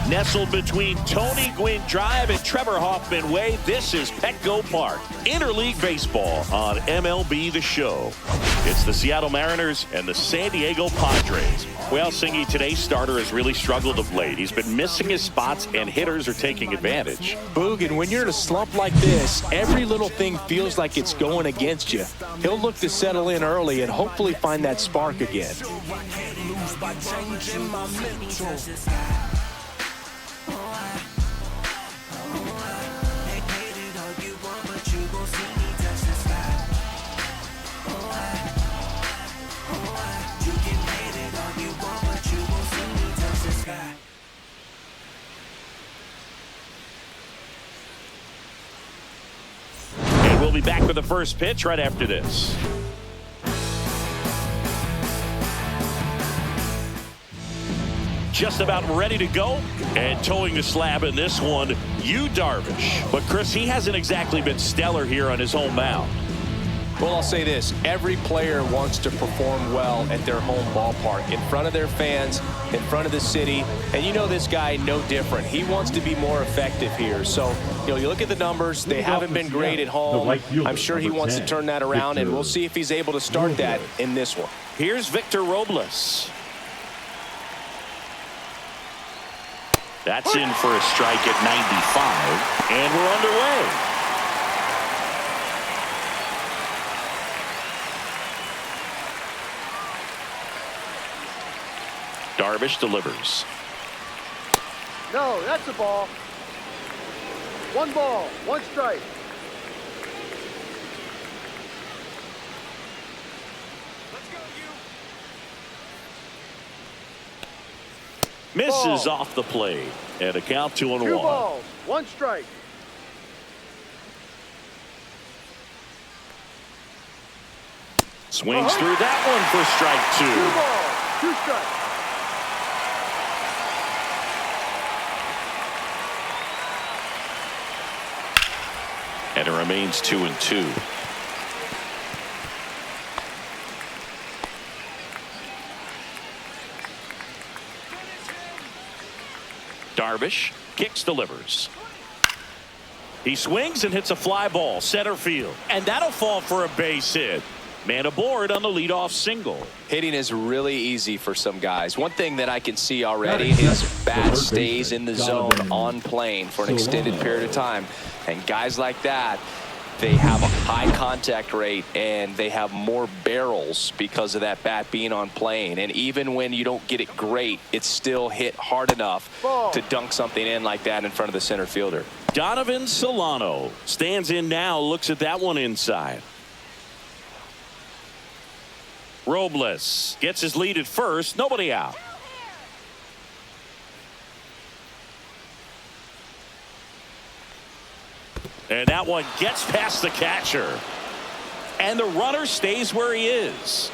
Nestled between Tony Gwynn Drive and Trevor Hoffman Way, this is Petco Park. Interleague Baseball on MLB The Show. It's the Seattle Mariners and the San Diego Padres. Well, Singy, today's starter has really struggled of late. He's been missing his spots, and hitters are taking advantage. Boog, and when you're in a slump like this, every little thing feels like it's going against you. He'll look to settle in early and hopefully find that spark again. We'll be back with the first pitch right after this. Just about ready to go, and towing the slab in this one, Darvish. But Chris, he hasn't exactly been stellar here on his home mound. Well, I'll say this. Every player wants to perform well at their home ballpark, in front of their fans, in front of the city. And you know this guy no different. He wants to be more effective here. So, you look at the numbers. They haven't been great at home. I'm sure he wants to turn that around, and we'll see if he's able to start that in this one. Here's Victor Robles. That's in for a strike at 95, and we're underway. Darvish delivers. No, that's a ball. One ball, one strike. Let's go, you. Misses off the plate, and a count 2-1. 2 balls, 1 strike. Swings through that one for strike 2. 2 balls, 2 strikes. And it remains 2-2. Darvish kicks, delivers. He swings and hits a fly ball center field, and that'll fall for a base hit. Man aboard on the leadoff single. Hitting is really easy for some guys. One thing that I can see already is bat stays in the zone on plane for an extended period of time. And guys like that, they have a high contact rate and they have more barrels because of that bat being on plane. And even when you don't get it great, it's still hit hard enough to dunk something in like that in front of the center fielder. Donovan Solano stands in now, looks at that one inside. Robles gets his lead at first, nobody out. And that one gets past the catcher. And the runner stays where he is.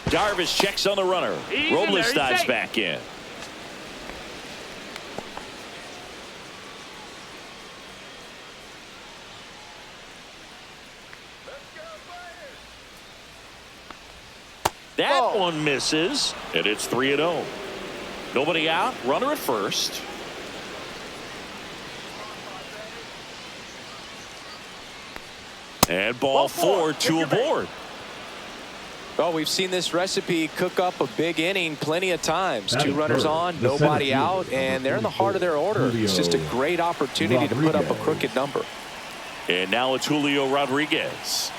Darvish checks on the runner. Robles dives back in. That one misses, and it's 3-0. Nobody out, runner at first. And ball 4, 2 aboard. Well, we've seen this recipe cook up a big inning plenty of times. 2 runners on, nobody out, and they're in the heart of their order. It's just a great opportunity to put up a crooked number. And now it's Julio Rodriguez.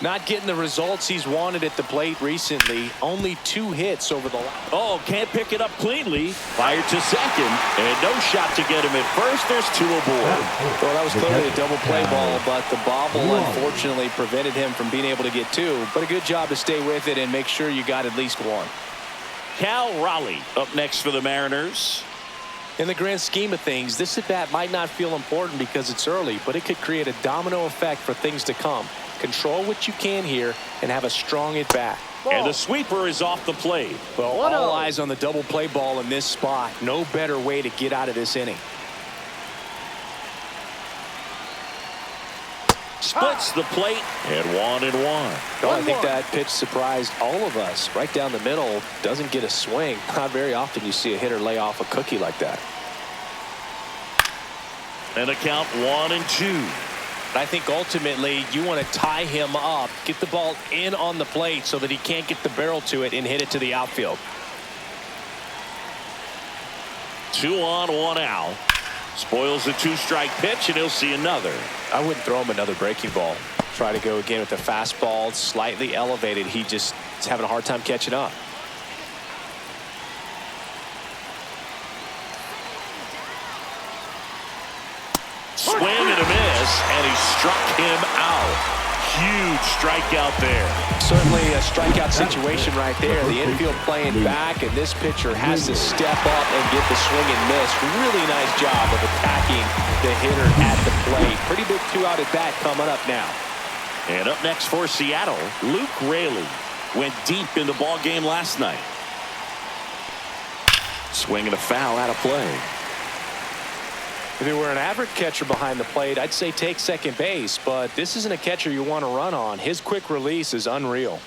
Not getting the results he's wanted at the plate recently. Only 2 hits over the last. Oh, can't pick it up cleanly. Fired to second, and no shot to get him at first. There's 2 aboard. Well, that was clearly a double play ball, but the bobble unfortunately prevented him from being able to get 2. But a good job to stay with it and make sure you got at least 1. Cal Raleigh up next for the Mariners. In the grand scheme of things, this at-bat might not feel important because it's early, but it could create a domino effect for things to come. Control what you can here and have a strong at-bat. And the sweeper is off the plate. Well, all eyes on the double play ball in this spot. No better way to get out of this inning. Splits the plate and 1-1. Oh, I think that pitch surprised all of us. Right down the middle, doesn't get a swing. Not very often you see a hitter lay off a cookie like that. And a count 1-2. I think ultimately you want to tie him up, get the ball in on the plate so that he can't get the barrel to it and hit it to the outfield. 2 on, 1 out. Spoils the 2-strike pitch, and he'll see another. I wouldn't throw him another breaking ball. Try to go again with the fastball, slightly elevated. He just is having a hard time catching up. Swing and a miss, and he struck him out. Huge strikeout there. Certainly a strikeout situation right there. The infield playing back, and this pitcher has to step up and get the swing and miss. Really nice job of attacking the hitter at the plate. Pretty big 2-out at bat coming up now. And up next for Seattle, Luke Raley went deep in the ball game last night. Swing and a foul out of play. If it were an average catcher behind the plate, I'd say take second base, but this isn't a catcher you want to run on. His quick release is unreal.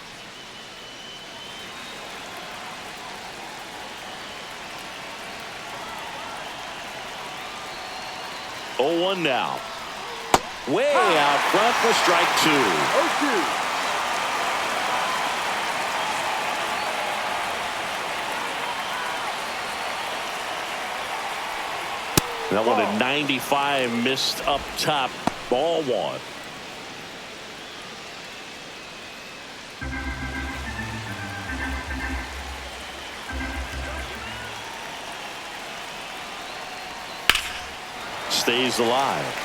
Oh, 1 now. Way out front for strike 2. 0-2. That one at 95, missed up top. Ball 1. Stays alive.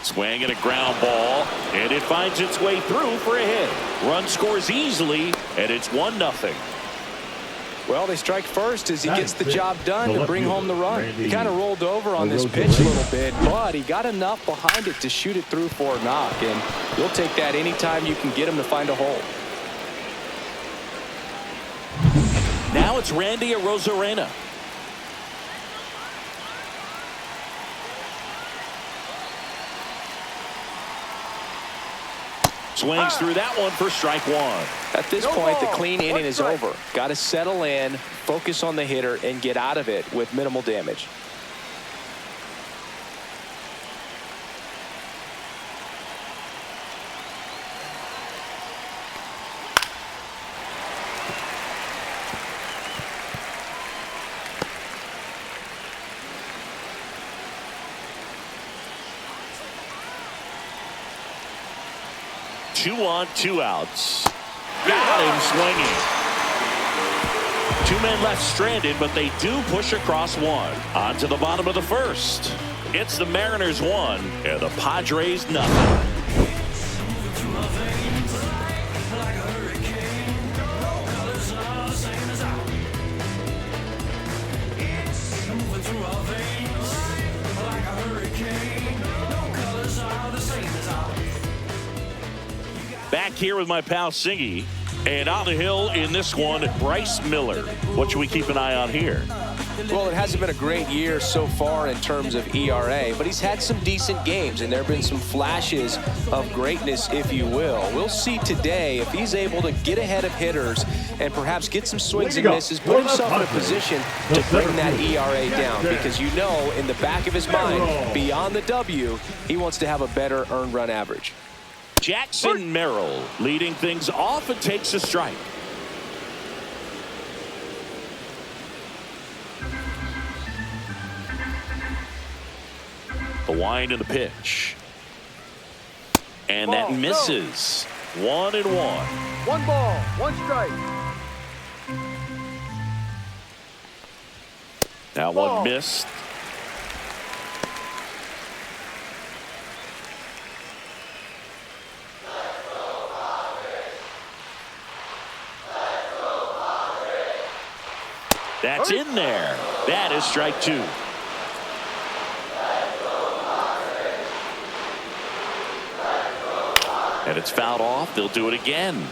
Swing and a ground ball, and it finds its way through for a hit. Run scores easily, and it's 1-0. Well, they strike first as he gets the job done to bring home the run. He kind of rolled over on this pitch a little bit, but he got enough behind it to shoot it through for a knock, and you'll take that anytime you can get him to find a hole. Now it's Randy Arozarena. Swings through that one for strike 1. At this point, the clean inning is over. Got to settle in, focus on the hitter, and get out of it with minimal damage. Two on, 2 outs. Got him swinging. 2 men left stranded, but they do push across 1. On to the bottom of the first. It's the Mariners 1 and the Padres 0. Back here with my pal Singy, and on the hill in this one, Bryce Miller. What should we keep an eye on here? Well, it hasn't been a great year so far in terms of ERA, but he's had some decent games, and there have been some flashes of greatness, if you will. We'll see today if he's able to get ahead of hitters and perhaps get some swings and misses, put himself in a position to bring that ERA down, because you know in the back of his mind, beyond the W, he wants to have a better earned run average. Jackson Merrill leading things off and takes a strike. The wind and the pitch. And that misses. 1-1. 1 ball, 1 strike. Now one missed. That's in there. That is strike 2. And it's fouled off. They'll do it again.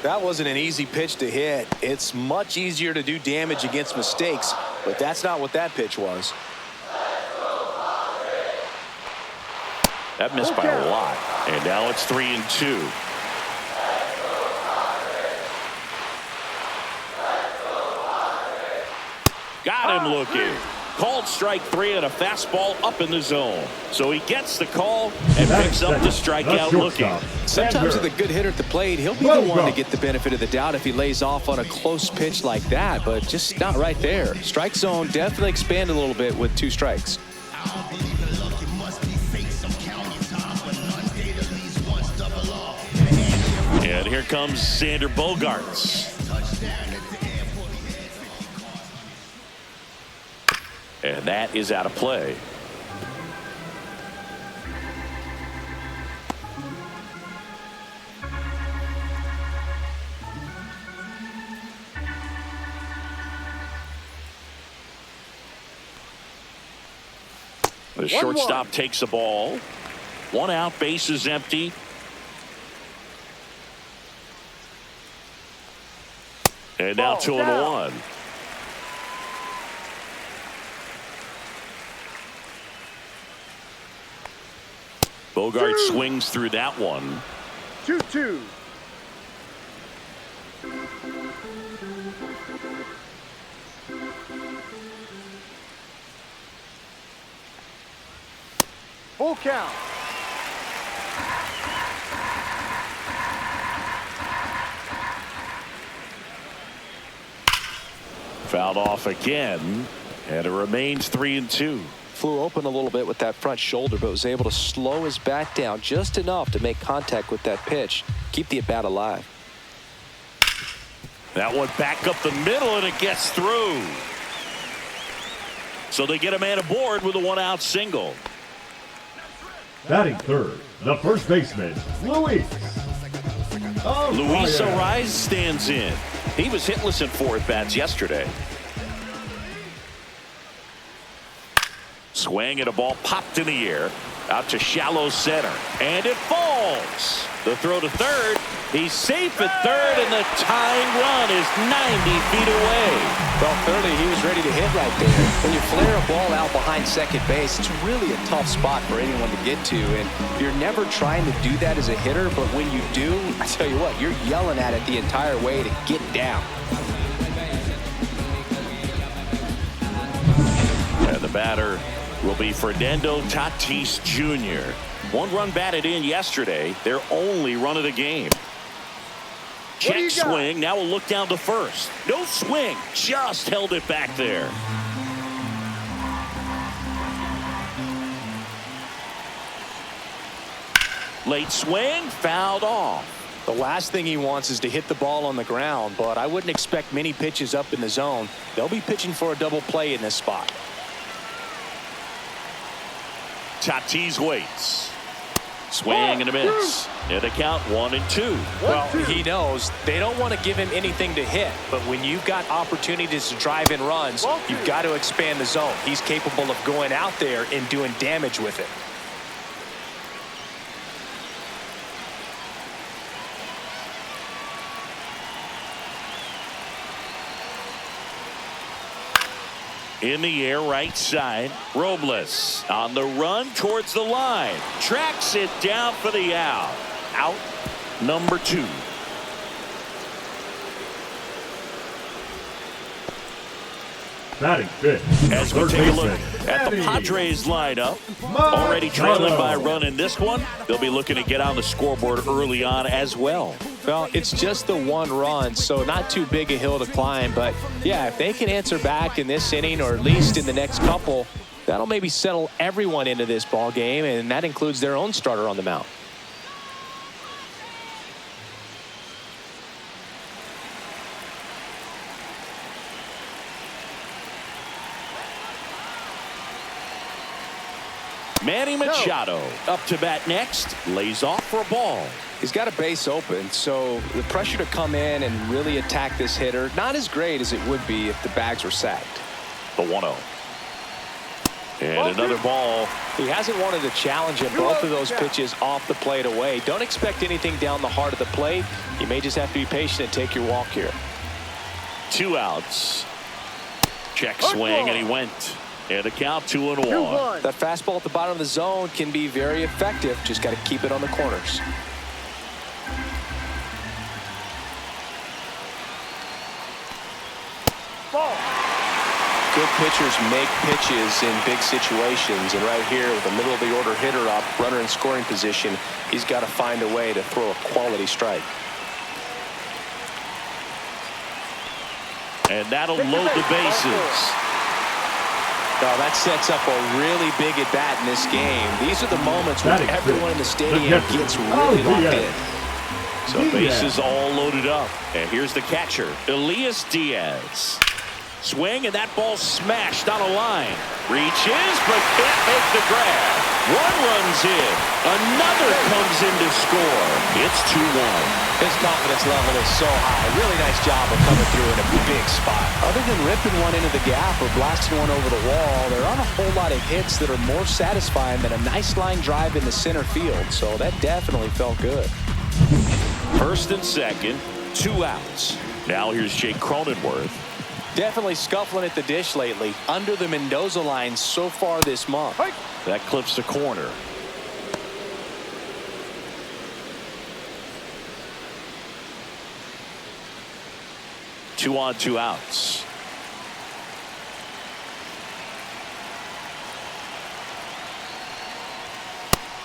That wasn't an easy pitch to hit. It's much easier to do damage against mistakes, but that's not what that pitch was. That missed by a lot. And now it's 3-2. Got him looking. Called strike 3 and a fastball up in the zone. So he gets the call and picks up the strikeout looking. Sometimes with a good hitter at the plate, he'll be the one to get the benefit of the doubt if he lays off on a close pitch like that, but just not right there. Strike zone definitely expanded a little bit with 2 strikes. And here comes Xander Bogaerts. And that is out of play. The shortstop takes the ball. 1 out, base is empty. And now 2-1. Bogaerts swings through that one. 2-2. Full count. Fouled off again, and it remains 3-2. Flew open a little bit with that front shoulder, but was able to slow his bat down just enough to make contact with that pitch, keep the at-bat alive. That one back up the middle, and it gets through. So they get a man aboard with a 1-out single. Batting third, the first baseman, Luis. Luis Ariz stands in. He was hitless in 4 at-bats yesterday. Swing and a ball popped in the air out to shallow center, and it falls. The throw to third. He's safe at third, and the tying run is 90 feet away. Well, clearly he was ready to hit right there. When you flare a ball out behind second base, it's really a tough spot for anyone to get to, and you're never trying to do that as a hitter, but when you do, I tell you what, you're yelling at it the entire way to get down. And the batter will be Fernando Tatis Jr. 1 run batted in yesterday, their only run of the game. Check swing, now a look down to first. No swing, just held it back there. Late swing, fouled off. The last thing he wants is to hit the ball on the ground, but I wouldn't expect many pitches up in the zone. They'll be pitching for a double play in this spot. Tatis waits. Swing and a miss. And the count 1-2. Well, he knows they don't want to give him anything to hit, but when you've got opportunities to drive in runs, you've got to expand the zone. He's capable of going out there and doing damage with it. In the air, right side. Robles on the run towards the line. Tracks it down for the out. Out number 2. Batting fifth. As we take a look at the Padres lineup, already trailing by a run in this one, they'll be looking to get on the scoreboard early on as well. Well, it's just the 1 run, so not too big a hill to climb. But, yeah, if they can answer back in this inning or at least in the next couple, that'll maybe settle everyone into this ball game, and that includes their own starter on the mound. Manny Machado up to bat next, lays off for a ball. He's got a base open, so the pressure to come in and really attack this hitter, not as great as it would be if the bags were sacked. The 1-0. And another ball. He hasn't wanted to challenge him. Both of those pitches off the plate away. Don't expect anything down the heart of the plate. You may just have to be patient and take your walk here. 2 outs. Check swing, and he went. And a count 2-1. That fastball at the bottom of the zone can be very effective. Just got to keep it on the corners. Ball. Good pitchers make pitches in big situations, and right here with the middle of the order hitter up, runner in scoring position, he's got to find a way to throw a quality strike. And that'll load the bases. Now that sets up a really big at bat in this game. These are the moments when everyone in the stadium gets really locked in. So bases all loaded up, and here's the catcher, Elias Diaz. Swing, and that ball smashed on a line. Reaches, but can't make the grab. One runs in. Another comes in to score. It's 2-1. His confidence level is so high. Really nice job of coming through in a big spot. Other than ripping one into the gap or blasting one over the wall, there aren't a whole lot of hits that are more satisfying than a nice line drive in the center field. So that definitely felt good. First and second, 2 outs. Now here's Jake Cronenworth. Definitely scuffling at the dish lately. Under the Mendoza line so far this month. That clips the corner. Two on, 2 outs.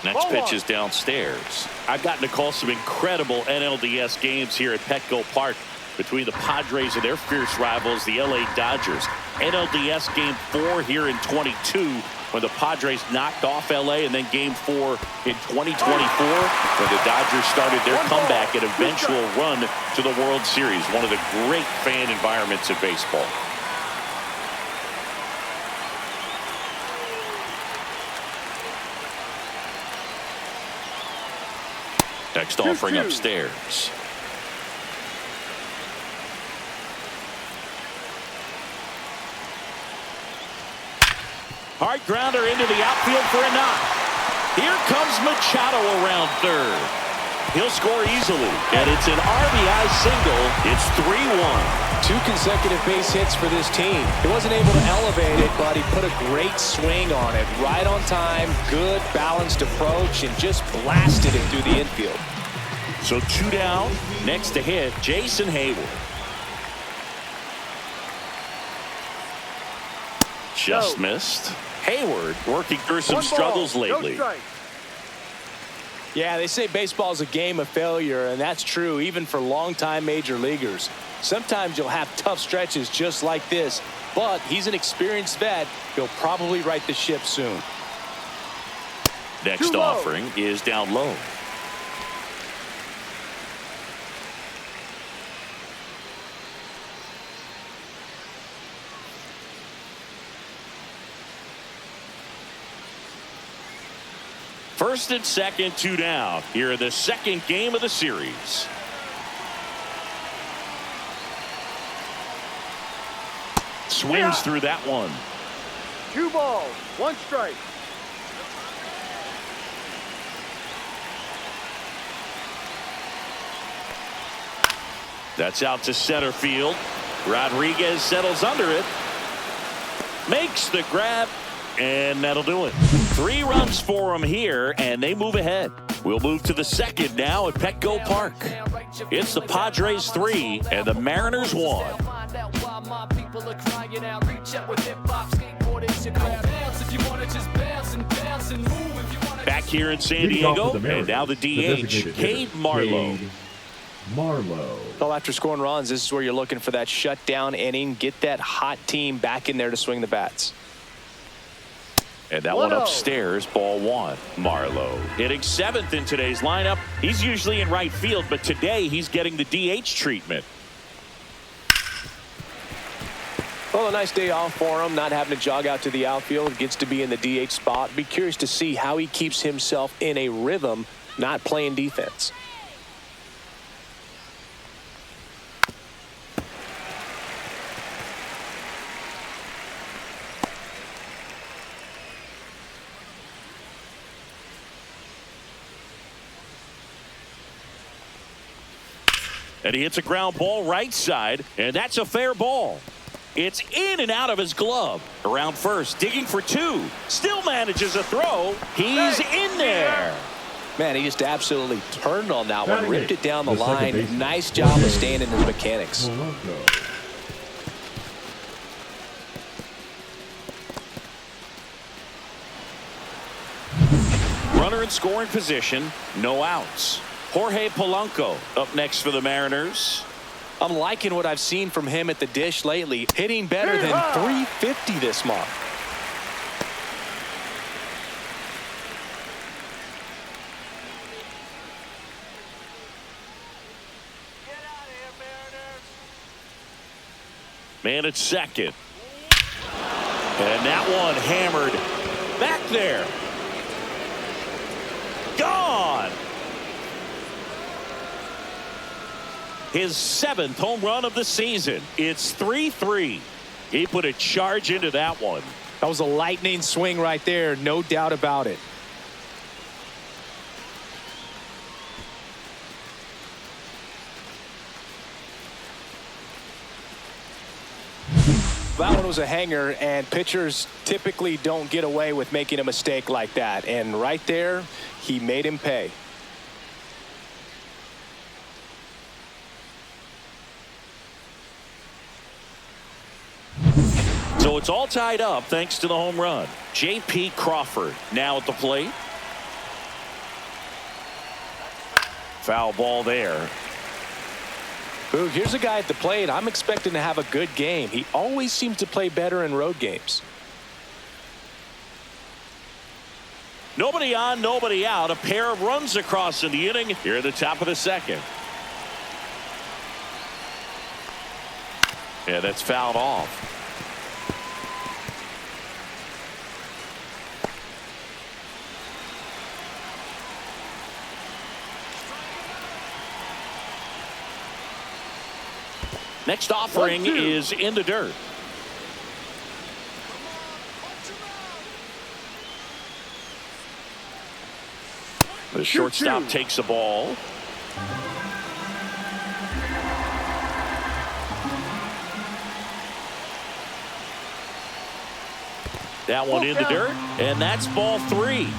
Next pitch is downstairs. I've gotten to call some incredible NLDS games here at Petco Park between the Padres and their fierce rivals, the LA Dodgers. NLDS Game 4 here in 22 when the Padres knocked off LA, and then Game 4 in 2024 when the Dodgers started their comeback and eventual run to the World Series. One of the great fan environments in baseball. Next offering upstairs. Hard grounder into the outfield for a knock. Here comes Machado around third. He'll score easily, and it's an RBI single. It's 3-1. 2 consecutive base hits for this team. He wasn't able to elevate it, but he put a great swing on it. Right on time, good balanced approach, and just blasted it through the infield. So 2 down. Next to hit, Jason Hayward. Just missed. Hayward working through some struggles lately. Yeah, they say baseball is a game of failure, and that's true even for longtime major leaguers. Sometimes you'll have tough stretches just like this, but he's an experienced vet. He'll probably right the ship soon. Next offering is down low. First and second, 2 down. Here in the second game of the series. Swings through that one. 2 balls, 1 strike. That's out to center field. Rodriguez settles under it. Makes the grab. And that'll do it. 3 runs for them here, and they move ahead. We'll move to the second now at Petco Park. It's the Padres 3 and the Mariners 1. Back here in San Diego, and now the DH, Cade Marlowe. Well, after scoring runs, this is where you're looking for that shutdown inning. Get that hot team back in there to swing the bats. And that one upstairs, ball 1. Marlowe hitting 7th in today's lineup. He's usually in right field, but today he's getting the DH treatment. Well, a nice day off for him, not having to jog out to the outfield. Gets to be in the DH spot. Be curious to see how he keeps himself in a rhythm, not playing defense. And he hits a ground ball right side, and that's a fair ball. It's in and out of his glove. Around first, digging for two. Still manages a throw. He's in there. Man, he just absolutely turned on that one, ripped it down the The second line. baseman. Nice job of staying in his mechanics. Runner in scoring position, no outs. Jorge Polanco up next for the Mariners. I'm liking what I've seen from him at the dish lately, hitting better than 350 this month. Man at second. And that one hammered back there. Gone. His 7th home run of the season. It's 3-3. He put a charge into that one. That was a lightning swing right there, no doubt about it. That one was a hanger, and pitchers typically don't get away with making a mistake like that. And right there, he made him pay. So it's all tied up thanks to the home run. J.P. Crawford now at the plate. Foul ball there. Ooh, here's a guy at the plate. I'm expecting to have a good game. He always seems to play better in road games. Nobody on, nobody out. A pair of runs across in the inning here at the top of the second. Yeah, that's fouled off. Next offering is in the dirt. The shortstop takes the ball. That one in the dirt, and that's ball 3.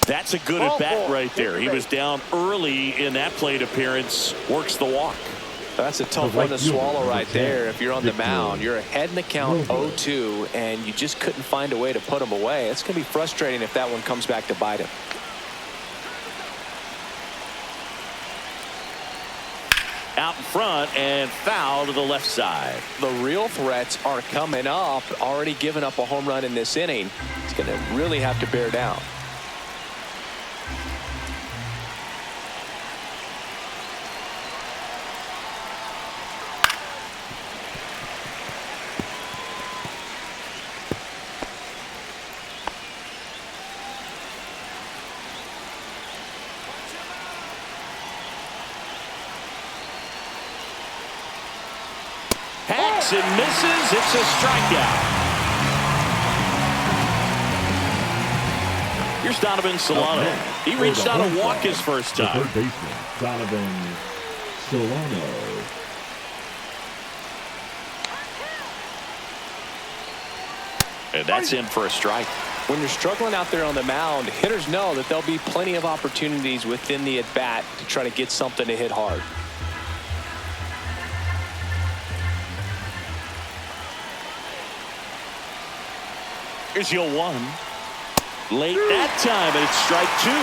That's a good at bat right there. He was down early in that plate appearance. Works the walk. That's a tough one to swallow right there. If you're on the mound, you're ahead in the count 0-2, and you just couldn't find a way to put him away. It's going to be frustrating if that one comes back to bite him. Out in front and foul to the left side. The real threats are coming up. Already given up a home run in this inning. He's going to really have to bear down. And misses. It's a strikeout. Here's Donovan Solano. He reached out and walked his first time. Third baseman Donovan Solano. And that's in for a strike. When you're struggling out there on the mound, hitters know that there'll be plenty of opportunities within the at-bat to try to get something to hit hard. Here's 0-1. Late that time, and it's strike 2.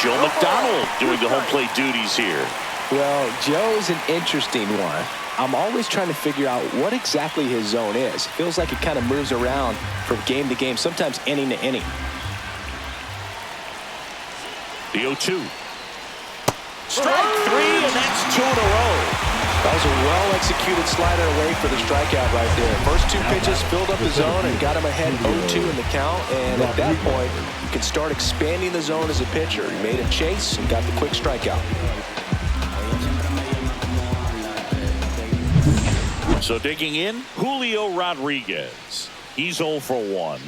Joe McDonald doing the home plate duties here. Well, Joe's an interesting one. I'm always trying to figure out what exactly his zone is. It feels like it kind of moves around from game to game, sometimes inning to inning. The 0-2. Strike 3, and that's 2 in a row. That was a well-executed slider away for the strikeout right there. First 2 pitches filled up the zone and got him ahead 0-2 in the count. And at that point, you can start expanding the zone as a pitcher. He made a chase and got the quick strikeout. So digging in, Julio Rodriguez. He's 0 for 1.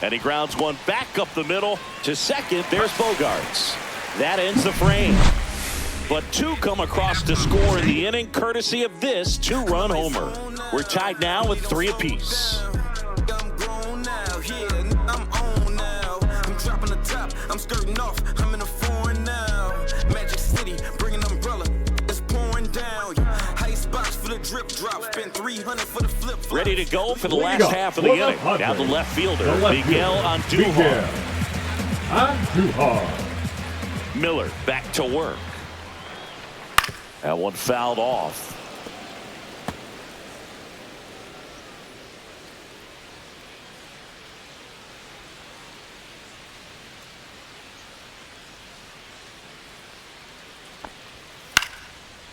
And he grounds one back up the middle to second. There's Bogarts. That ends the frame. But two come across to score in the inning, courtesy of this two-run homer. We're tied now with 3 apiece. I'm skirting off, I'm in a foreign now. Magic City, bring an umbrella, it's pouring down. High spots for the drip drop, spend 300 for the flip. Ready to go for the last half of the inning. Now the left fielder, Miguel Andujar. Miller back to work. That one fouled off.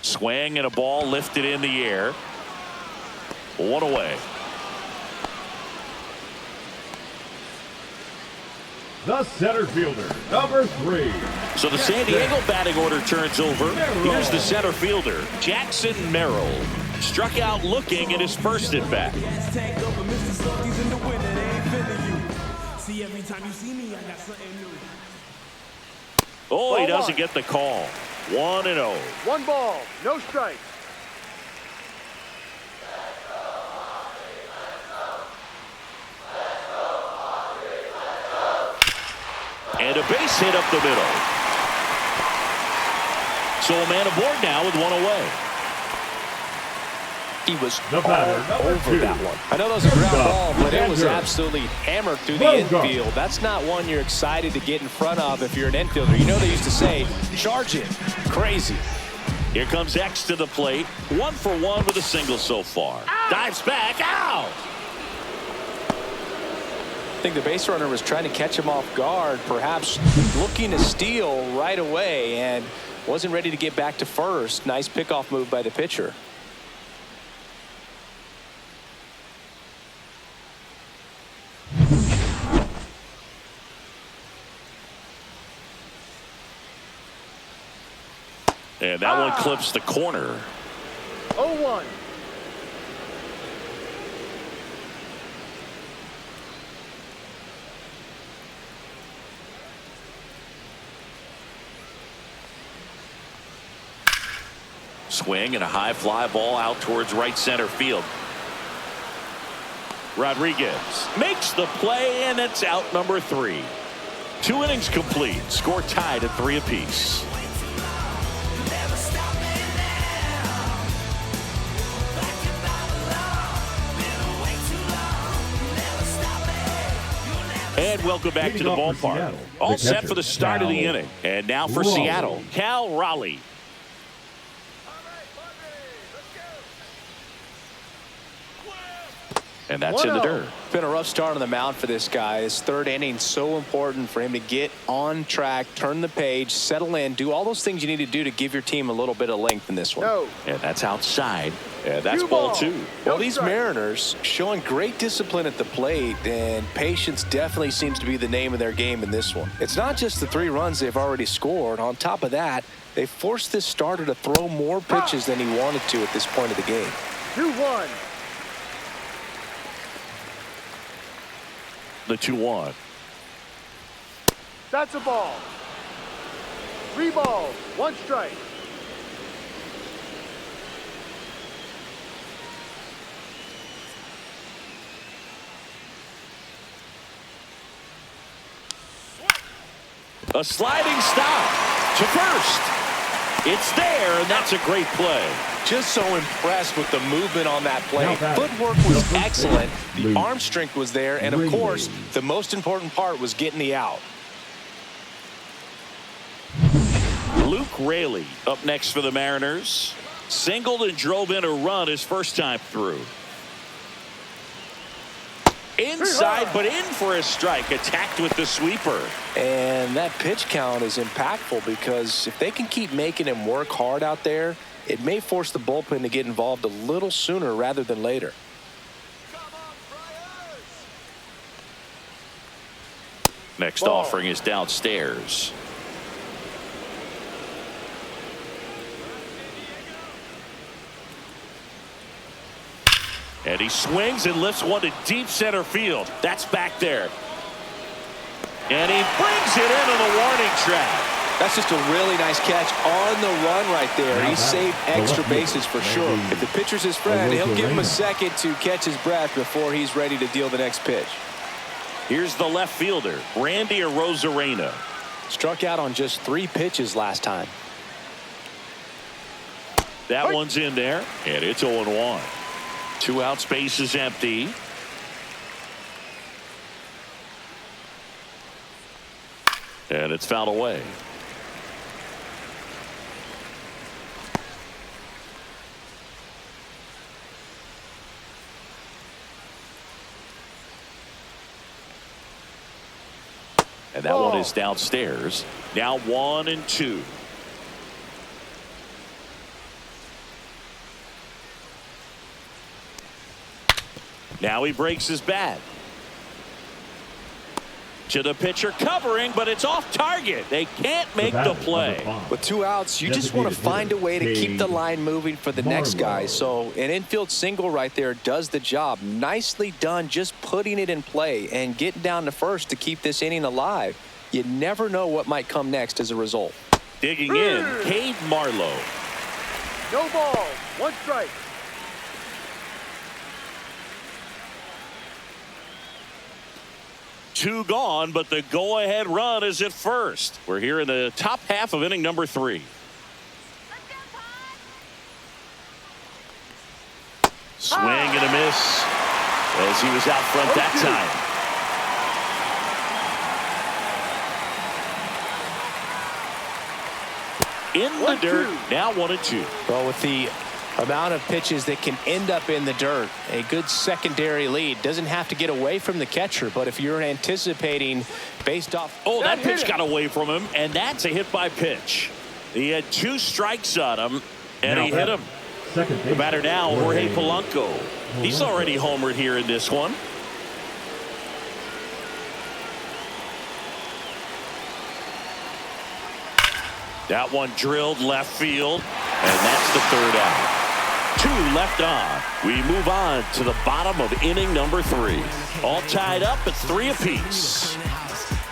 Swing and a ball lifted in the air. One away. The center fielder, number 3. So the San Diego batting order turns over. Here's the center fielder, Jackson Merrill. Struck out looking at his first at bat. Oh, he doesn't get the call. 1-0. 1 ball, no strikes. And a base hit up the middle. So a man aboard now with 1 away. He was The batter, all over 2. that one. I know that was a ground ball, but it was absolutely hammered through the infield. That's not one you're excited to get in front of if you're an infielder. You know they used to say, charge it. Crazy. Here comes X to the plate. 1 for 1 with a single so far. Dives back. Out. I think the base runner was trying to catch him off guard, perhaps looking to steal right away, and wasn't ready to get back to first. Nice pickoff move by the pitcher. And that one clips the corner. 0-1. Swing and a high fly ball out towards right center field. Rodriguez makes the play, and it's out number 3. 2 innings complete. Score tied at 3 apiece. And welcome back to the ballpark. All set for the start of the inning. And now for Seattle, Cal Raleigh. And that's in the dirt. Been a rough start on the mound for this guy. His 3rd inning, so important for him to get on track, turn the page, settle in, do all those things you need to do to give your team a little bit of length in this one. No. And that's outside. And that's ball 2. Well, these Mariners showing great discipline at the plate, and patience definitely seems to be the name of their game in this one. It's not just the 3 runs they've already scored. On top of that, they forced this starter to throw more pitches than he wanted to at this point of the game. 2-1. The 2-1. That's a ball. 3 balls, 1 strike. A sliding stop to first. It's there, and that's a great play. Just so impressed with the movement on that play. Footwork was excellent. The arm strength was there. And, of course, the most important part was getting the out. Luke Raley up next for the Mariners. Singled and drove in a run his first time through. Inside, but in for a strike. Attacked with the sweeper. And that pitch count is impactful because if they can keep making him work hard out there, it may force the bullpen to get involved a little sooner rather than later. Next offering is downstairs. And he swings and lifts one to deep center field. That's back there. And he brings it into the warning track. That's just a really nice catch on the run right there. He saved extra bases for sure. If the pitcher's his friend, he'll give him a second to catch his breath before he's ready to deal the next pitch. Here's the left fielder, Randy Arozarena. Struck out on just 3 pitches last time. That one's in there, and it's 0-1. 2 out, space is empty. And it's fouled away. And that one is downstairs. Now 1-2. Now he breaks his bat. To the pitcher covering, but it's off target. They can't make the play. With 2 outs, you just want to find a way to keep the line moving for the next guy. So an infield single right there does the job. Nicely done, just putting it in play and getting down to first to keep this inning alive. You never know what might come next as a result. Digging in, Cade Marlowe. No ball. 1 strike. Two gone, but the go-ahead run is at first. We're here in the top half of inning number 3. Swing and a miss as he was out front that time. In the dirt, now 1-2. Well, with the amount of pitches that can end up in the dirt, a good secondary lead doesn't have to get away from the catcher, but if you're anticipating based off... Oh, that pitch got away from him, and that's a hit by pitch. He had 2 strikes on him, and he hit him. The batter now, Jorge Polanco. He's already homered here in this one. That one drilled left field, and that's the 3rd out. 2 left on. We move on to the bottom of inning number 3. All tied up at 3 apiece.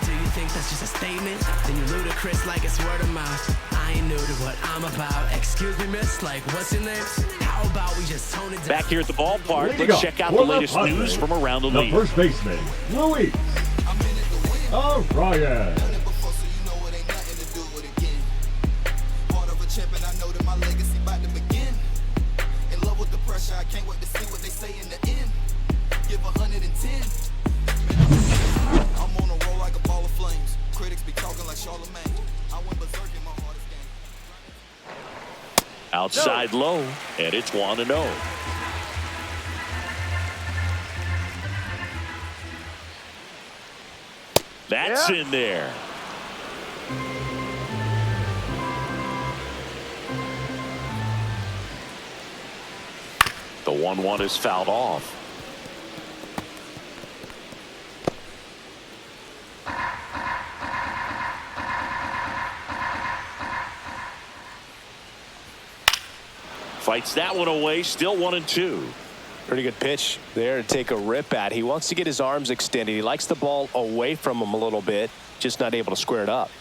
Do you think that's just a statement? Then you're ludicrous like it's word of mouth. I ain't new to what I'm about. Excuse me, miss, like what's your name? How about we just tone it down? Back here at the ballpark, let's check out the latest news from around the league. The first baseman, Luis Arraez. I can't wait to see what they say in the end. Give 110. I'm on a roll like a ball of flames. Critics be talking like Charlemagne. I went berserk in my hardest game. Outside low, and it's 1-0. That's in there. The 1-1 is fouled off. Fights that one away, still 1-2. Pretty good pitch there to take a rip at. He wants to get his arms extended. He likes the ball away from him a little bit, just not able to square it up.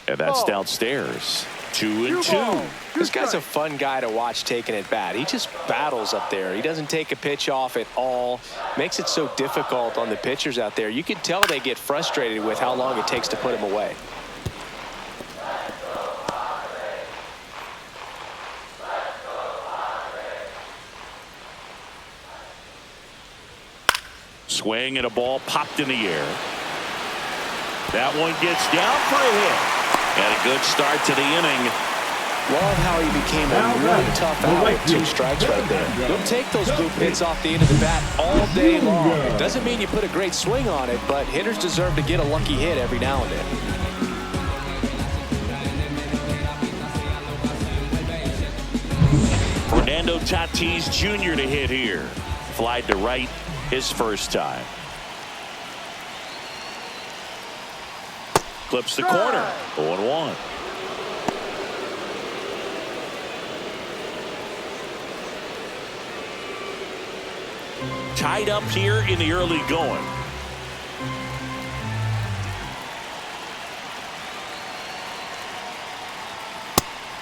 And that's downstairs. 2-2. This guy's a fun guy to watch taking at bat. He just battles up there. He doesn't take a pitch off at all. Makes it so difficult on the pitchers out there. You can tell they get frustrated with how long it takes to put him away. Swing and a ball popped in the air. That one gets down for a hit. And a good start to the inning. Love how he became a really tough out with 2 strikes right there. You'll take those bloop hits off the end of the bat all day long. It doesn't mean you put a great swing on it, but hitters deserve to get a lucky hit every now and then. Fernando Tatis Jr. to hit here. Flied to right his first time. Clips the corner. 0-1. Tied up here in the early going.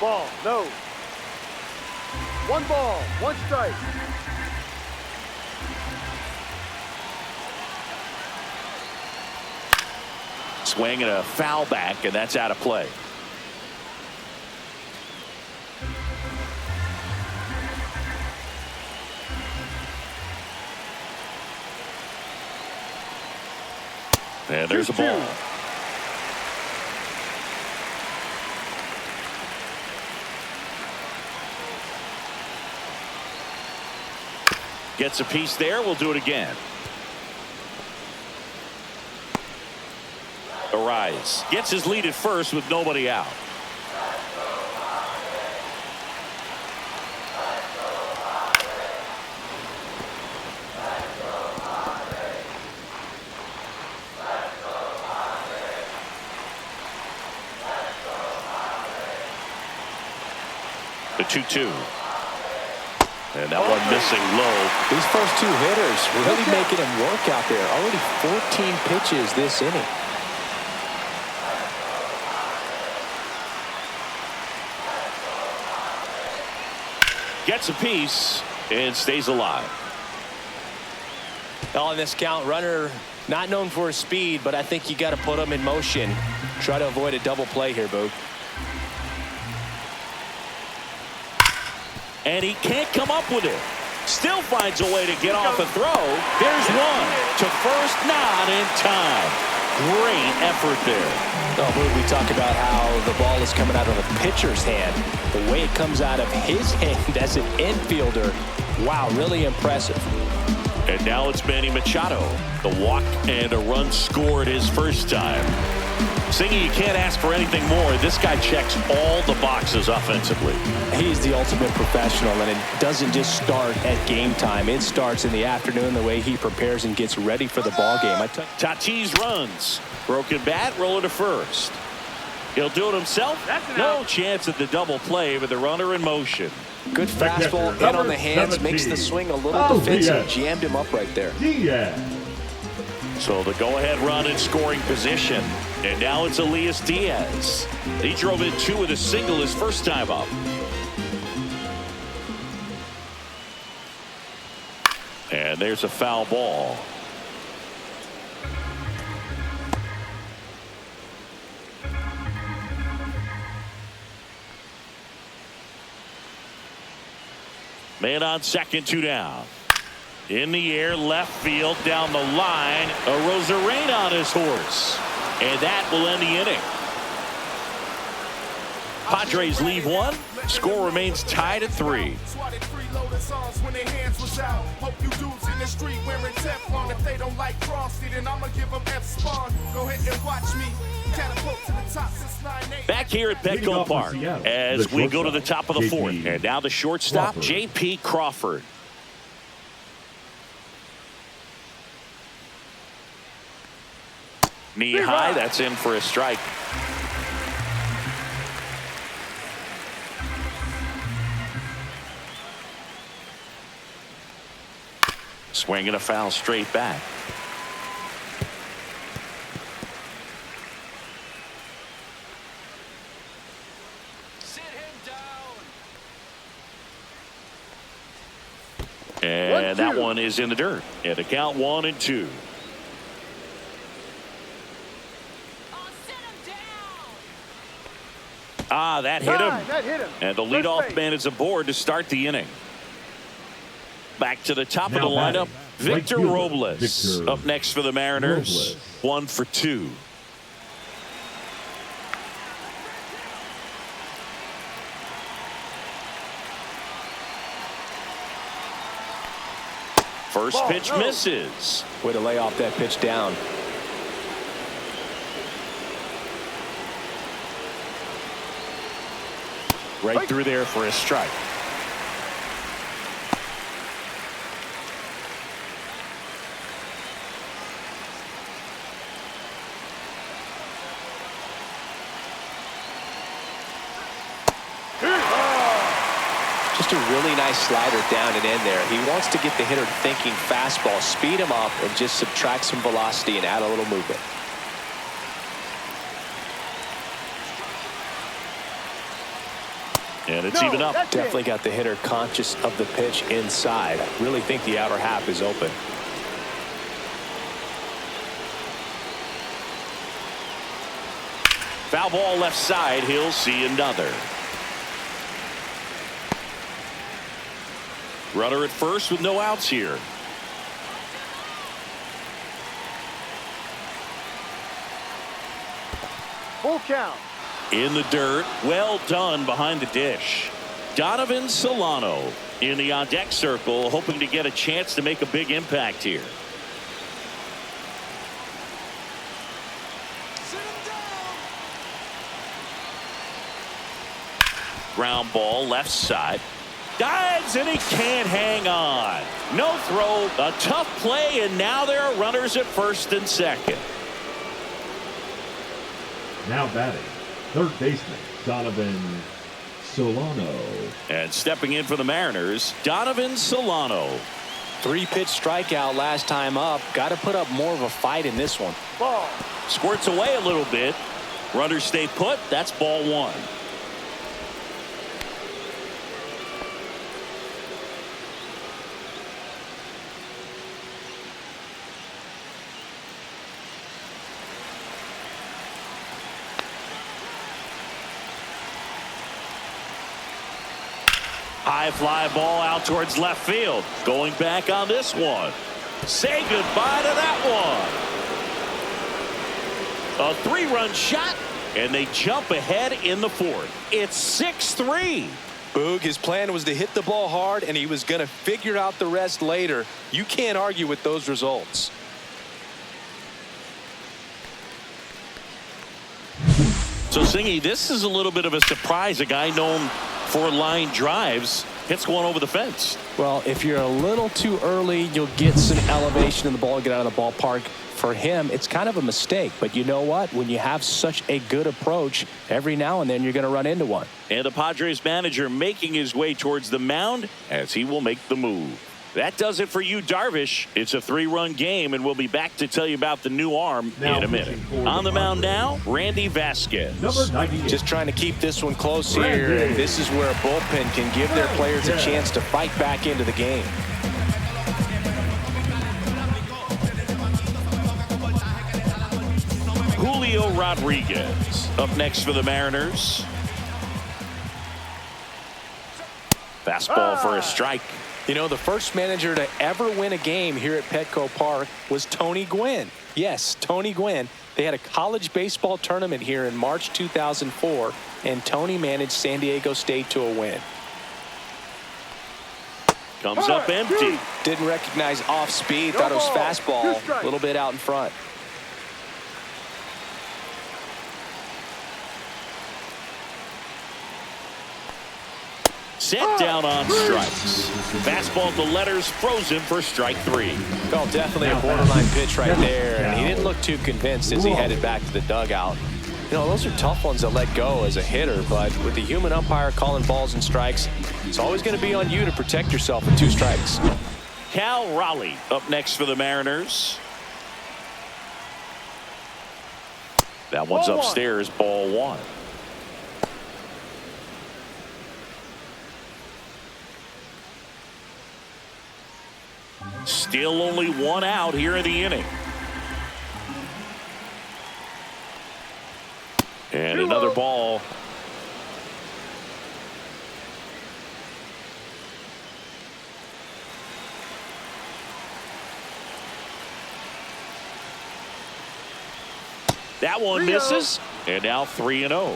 Ball, no. 1 ball, 1 strike. Swing and a foul back, and that's out of play. And there's a ball. Gets a piece there. We'll do it again. Arise. Gets his lead at first with nobody out. The 2-2. And that one missing low. These first 2 hitters really making him work out there. Already 14 pitches this inning. Gets a piece and stays alive. On this count, runner not known for his speed, but I think you got to put him in motion. Try to avoid a double play here, Boog. And he can't come up with it. Still finds a way to get off a throw. There's one to first, not in time. Great effort there. Oh, Boog, we talk about how the ball is coming out of the pitcher's hand. The way it comes out of his hand as an infielder, wow, really impressive. And now it's Manny Machado. The walk and a run scored his first time. Singy, you can't ask for anything more. This guy checks all the boxes offensively. He's the ultimate professional, and it doesn't just start at game time. It starts in the afternoon, the way he prepares and gets ready for the ball game. Tatis runs. Broken bat, roller to first. He'll do it himself. No chance at the double play with the runner in motion. Good fastball in on the hands, makes the swing a little defensive. Jammed him up right there. So the go-ahead run in scoring position. And now it's Elias Diaz. He drove in 2 with a single his first time up. And there's a foul ball. Man on second, 2 down. In the air, left field, down the line. A Rosarena on his horse. And that will end the inning. Padres leave 1. Score remains tied at 3. Back here at Petco Park as we go to the top of the 4th. And now the shortstop, J.P. Crawford. Knee high, that's in for a strike. Swinging a foul straight back. Sit him down. And that one is in the dirt. And the count 1-2. That hit him. And the leadoff man is aboard to start the inning. Back to the top of the lineup, Victor Robles up next for the Mariners. 1 for 2. First pitch misses. Way to lay off that pitch down. Right through there for a strike. Just a really nice slider down and in there. He wants to get the hitter thinking fastball, speed him up, and just subtract some velocity and add a little movement. And it's even up. Definitely got the hitter conscious of the pitch inside. I really think the outer half is open. Foul ball left side. He'll see another. Runner at first with no outs here. Full count. In the dirt. Well done behind the dish. Donovan Solano in the on-deck circle, hoping to get a chance to make a big impact here. Ground ball left side. Dives and he can't hang on. No throw. A tough play, and now there are runners at first and second. Now batting, third baseman, Donovan Solano. And stepping in for the Mariners, Donovan Solano. 3-pitch strikeout last time up. Got to put up more of a fight in this one. Ball. Squirts away a little bit. Runners stay put. That's ball one. High fly ball out towards left field. Going back on this one. Say goodbye to that one. A 3-run shot, and they jump ahead in the fourth. It's 6-3. Boog, his plan was to hit the ball hard, and he was going to figure out the rest later. You can't argue with those results. So, Singy, this is a little bit of a surprise. A guy known for line drives hits one over the fence. Well, if you're a little too early, you'll get some elevation in the ball and get out of the ballpark. For him, it's kind of a mistake. But you know what? When you have such a good approach, every now and then you're going to run into one. And the Padres manager making his way towards the mound as he will make the move. That does it for you, Darvish. It's a 3-run game, and we'll be back to tell you about the new arm in a minute. On the mound now, Randy Vasquez. Number 98. Just trying to keep this one close here. And this is where a bullpen can give their players a chance to fight back into the game. Julio Rodriguez up next for the Mariners. Fastball for a strike. You know, the first manager to ever win a game here at Petco Park was Tony Gwynn. Yes, Tony Gwynn. They had a college baseball tournament here in March 2004, and Tony managed San Diego State to a win. Comes up empty. Didn't recognize off speed. Thought it was fastball. A little bit out in front. Set down on strikes. Fastball to letters, frozen for strike 3. Well, definitely a borderline pitch right there, and he didn't look too convinced as he headed back to the dugout. You know, those are tough ones to let go as a hitter, but with the human umpire calling balls and strikes, it's always going to be on you to protect yourself with 2 strikes. Cal Raleigh up next for the Mariners. That one's upstairs, ball 1. Still only 1 out here in the inning. And another ball. That one misses. And now 3-0.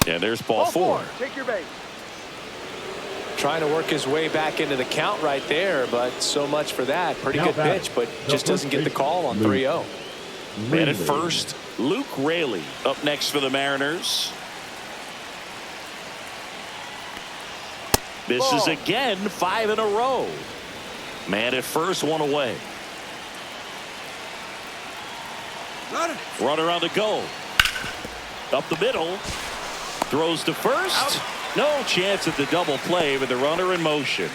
And there's ball 4. Take your base. Trying to work his way back into the count right there, but so much for that. Pretty good pitch, but just doesn't get the call on 3-0. Man at first, Luke Raley up next for the Mariners. Misses again, 5 in a row. Man at first, 1 away. Runner on the go. Up the middle. Throws to first. No chance at the double play with the runner in motion.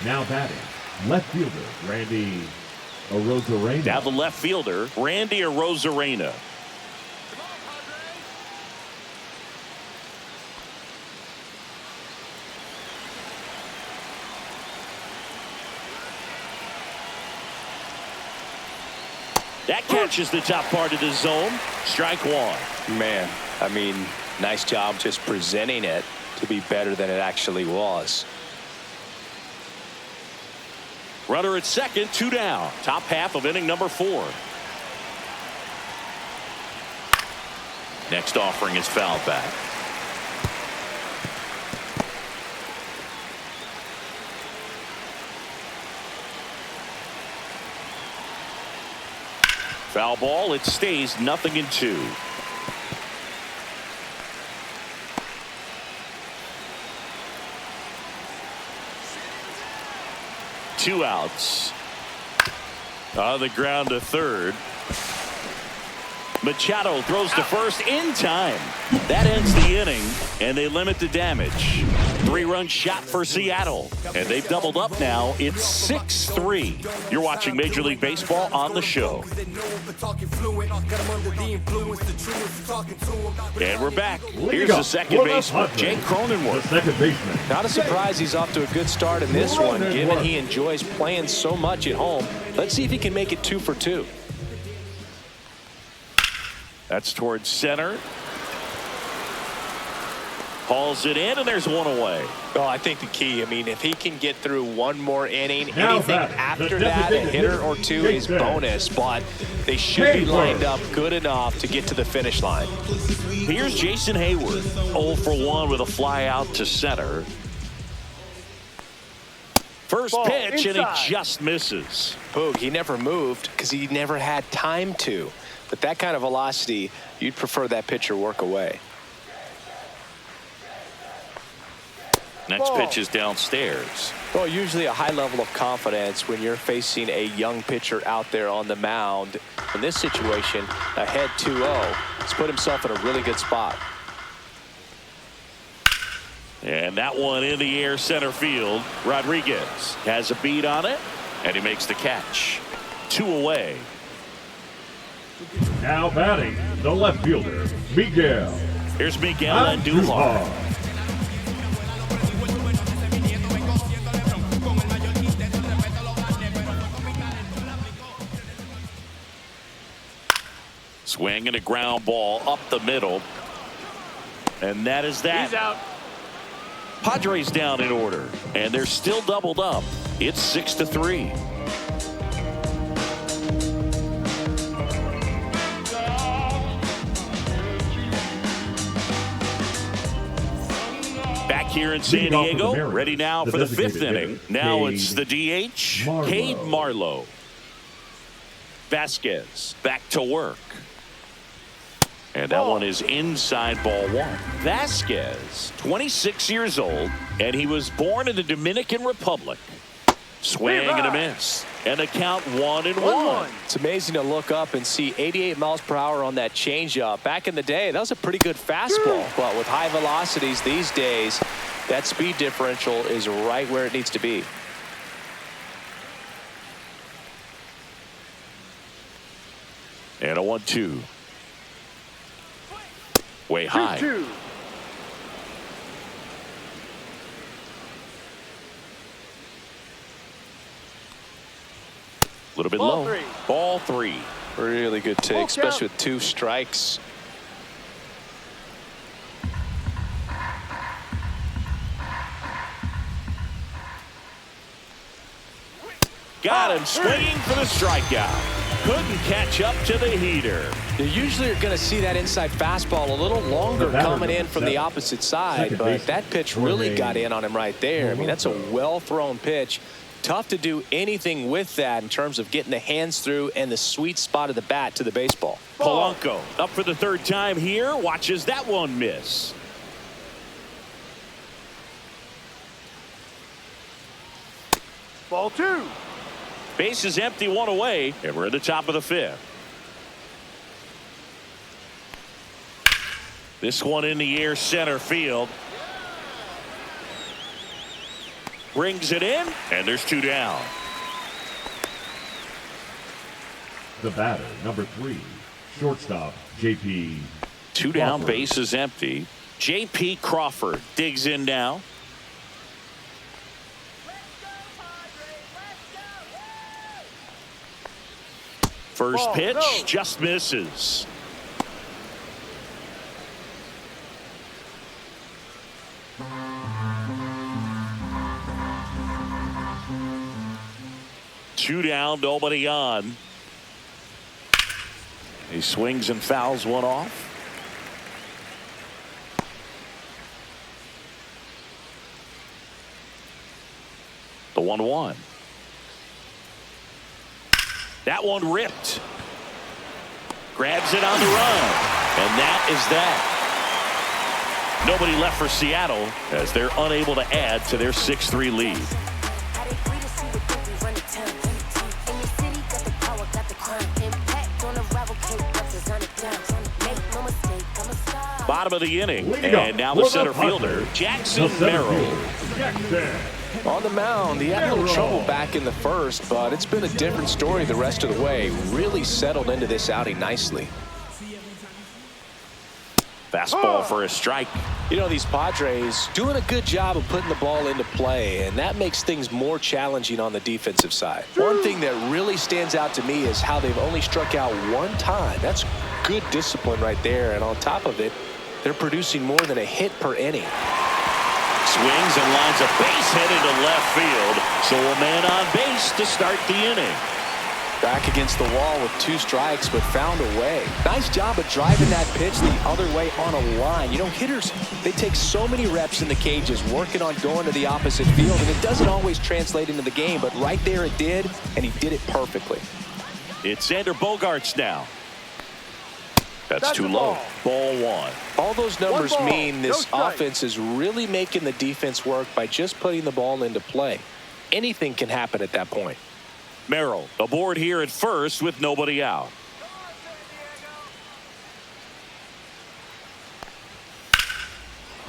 Now batting, left fielder, Randy Arozarena. Now the left fielder, Randy Arozarena. That catches the top part of the zone. Strike one. Man, I mean, nice job just presenting it to be better than it actually was. Runner at second, 2 down. Top half of inning number 4. Next offering is fouled back. Foul ball. It stays 0-2. Two outs. On the ground to third. Machado throws to first in time. That ends the inning, and they limit the damage. 3-run shot for Seattle, and they've doubled up now. It's 6-3. You're watching Major League Baseball on the show. And we're back. Here's the second baseman, Jake Cronenworth. Second baseman. Not a surprise he's off to a good start in this one, given he enjoys playing so much at home. Let's see if he can make it 2 for 2. That's towards center. Hauls it in, and there's one away. Well, I think the key, I mean, if he can get through one more inning, Now anything back, after that, a hitter or two is bonus, but they should be lined up good enough to get to the finish line. Here's Jason Hayward, 0 for 1 with a fly out to center. First Ball pitch, inside. and he just misses. Boog, he never moved because he never had time to. But that kind of velocity, you'd prefer that pitcher work away. Next Ball. pitch is downstairs. Well, usually a high level of confidence when you're facing a young pitcher out there on the mound. In this situation, ahead 2-0, he's put himself in a really good spot. And that one in the air center field. Rodriguez has a beat on it, and he makes the catch. 2 away. Now batting, the left fielder, Miguel Here's Miguel Andujar. Swing and a ground ball up the middle. And that is that. He's out. Padres down in order, and they're still doubled up. It's 6-3. Back here in San Diego, ready now for the 5th inning. Now it's the DH, Cade Marlowe. Vasquez back to work. And that one is inside ball 1. Vasquez, 26 years old, and he was born in the Dominican Republic. Swing and a miss. And the count 1-1. It's amazing to look up and see 88 miles per hour on that changeup. Back in the day, that was a pretty good fastball. But with high velocities these days, that speed differential is right where it needs to be. And a 1-2. Way high. 2-2. A little bit Ball low. 3. Ball 3. Really good take, Full especially count. with 2 strikes. Got him swinging for the strikeout. Couldn't catch up to the heater. You usually are going to see that inside fastball a little longer coming in from the opposite side, but that pitch really got in on him right there. I mean, that's a well-thrown pitch. Tough to do anything with that in terms of getting the hands through and the sweet spot of the bat to the baseball. Polanco up for the 3rd time here. Watches that one miss. Ball 2. Base is empty, 1 away, and we're at the top of the 5th. This one in the air, center field. Brings it in, and there's 2 down. The batter, number 3, shortstop, J.P. 2 down, Crawford. base is empty. J.P. Crawford digs in now. First Ball, pitch, go. just misses. Two down, nobody on. He swings and fouls one off. The 1-1. That one ripped. Grabs it on the run. And that is that. Nobody left for Seattle as they're unable to add to their 6-3 lead. Bottom of the inning, and now the center fielder, Jackson Merrill. On the mound, he had a little trouble back in the first, but it's been a different story the rest of the way. Really settled into this outing nicely. Fastball for a strike. You know, these Padres doing a good job of putting the ball into play, and that makes things more challenging on the defensive side. One thing that really stands out to me is how they've only struck out 1 time. That's good discipline right there, and on top of it, they're producing more than a hit per inning. Swings and lines a base hit into left field. So a man on base to start the inning. Back against the wall with 2 strikes, but found a way. Nice job of driving that pitch the other way on a line. You know, hitters, they take so many reps in the cages working on going to the opposite field, and it doesn't always translate into the game, but right there it did, and he did it perfectly. It's Xander Bogaerts now. That's too low. Ball 1. All those numbers ball, mean this no strike. offense is really making the defense work by just putting the ball into play. Anything can happen at that point. Merrill aboard here at first with nobody out.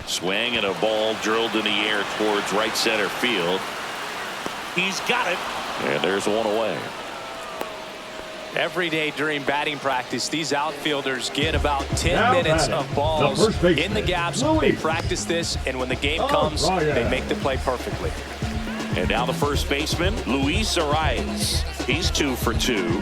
Swing and a ball drilled in the air towards right center field. He's got it. And there's one away. Every day during batting practice, these outfielders get about 10 Now minutes batting, of balls the first baseman, in the gaps. Louis. They practice this, and when the game comes, they make the play perfectly. And now the first baseman, Luis Arias. He's 2 for 2.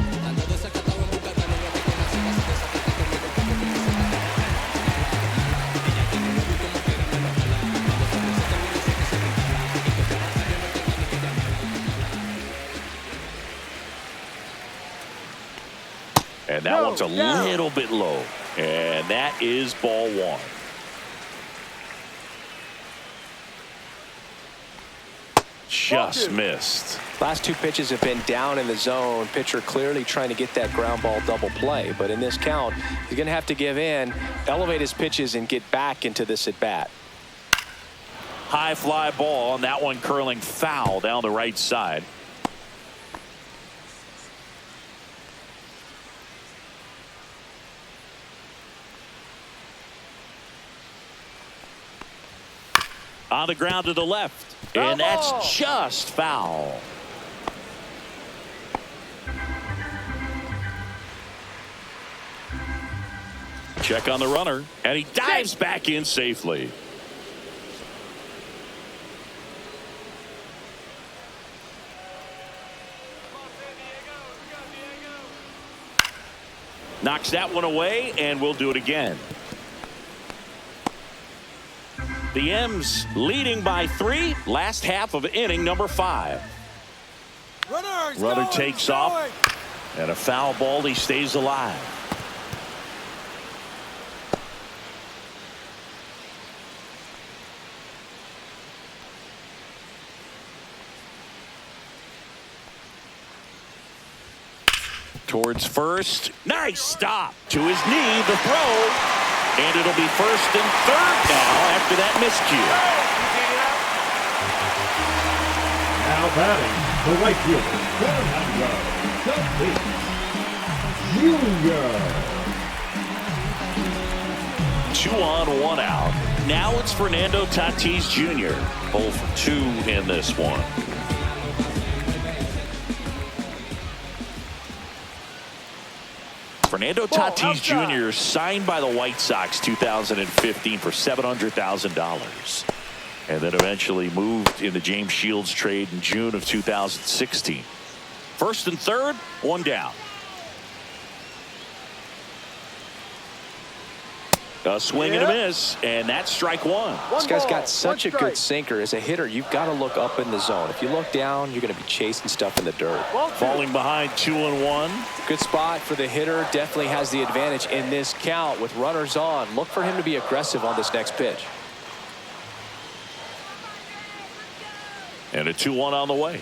And that one's a little bit low. And that is ball 1. Just missed. Last 2 pitches have been down in the zone. Pitcher clearly trying to get that ground ball double play. But in this count, he's going to have to give in, elevate his pitches, and get back into this at bat. High fly ball, and that one curling foul down the right side. On the ground to the left. And that's just foul. Check on the runner, and he dives back in safely. Knocks that one away, and we'll do it again. The M's leading by 3. Last half of inning number 5. Runner takes off, and a foul ball. He stays alive. Towards first. Nice stop. To his knee, the throw. And it'll be first and third now after that miscue. Now batting, the right fielder, Fernando Jr. 2 on, 1 out. Now it's Fernando Tatis Jr. 0 for 2 in this one. Fernando Tatis Jr. signed by the White Sox 2015 for $700,000. And then eventually moved in the James Shields trade in June of 2016. First and third, 1 down. A swing and a miss, and that's strike 1. This guy's got such a good sinker. As a hitter, you've got to look up in the zone. If you look down, you're going to be chasing stuff in the dirt. Falling behind 2 and 1. Good spot for the hitter. Definitely has the advantage in this count with runners on. Look for him to be aggressive on this next pitch. And a 2-1 on the way.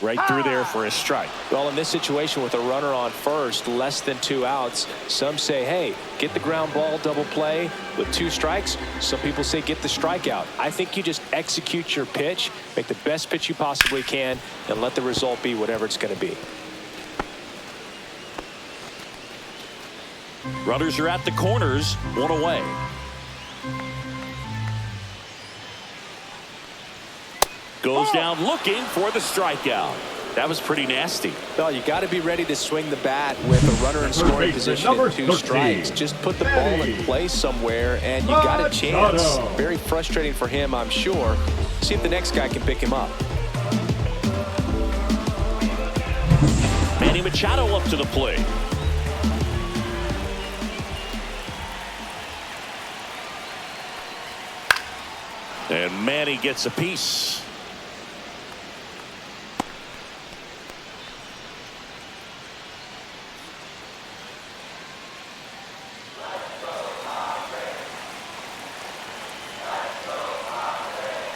Right through there for a strike. Well, in this situation with a runner on first, less than 2 outs, some say, hey, get the ground ball double play with 2 strikes. Some people say get the strikeout. I think you just execute your pitch, make the best pitch you possibly can, and let the result be whatever it's going to be. Runners are at the corners, 1 away. Goes down looking for the strikeout. That was pretty nasty. Well, you got to be ready to swing the bat with a runner in scoring position and 2 strikes. Just put the ball in play somewhere, and you got a chance. Very frustrating for him, I'm sure. See if the next guy can pick him up. Manny Machado up to the plate. And Manny gets a piece.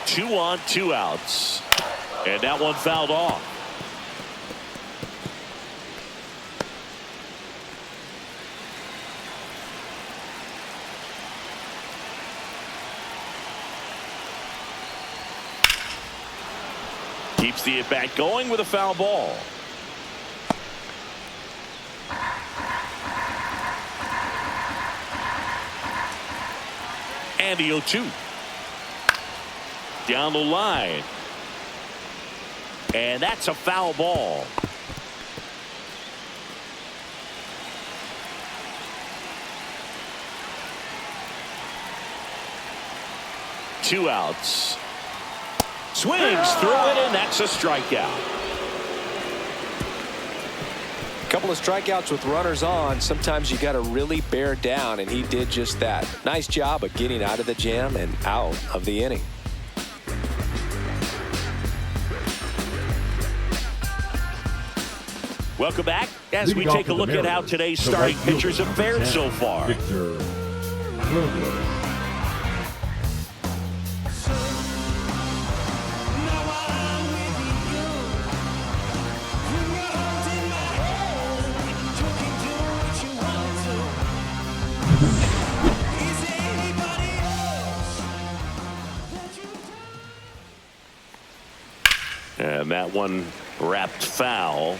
Two on, 2 outs. And that one fouled off. Keeps the at-bat going with a foul ball. And the 0-2. Down the line. And that's a foul ball. Two outs. Swings through it, and that's a strikeout. A couple of strikeouts with runners on. Sometimes you got to really bear down, and he did just that. Nice job of getting out of the jam and out of the inning. Welcome back as we take a look at how today's starting pitchers have fared so far. And that one wrapped foul.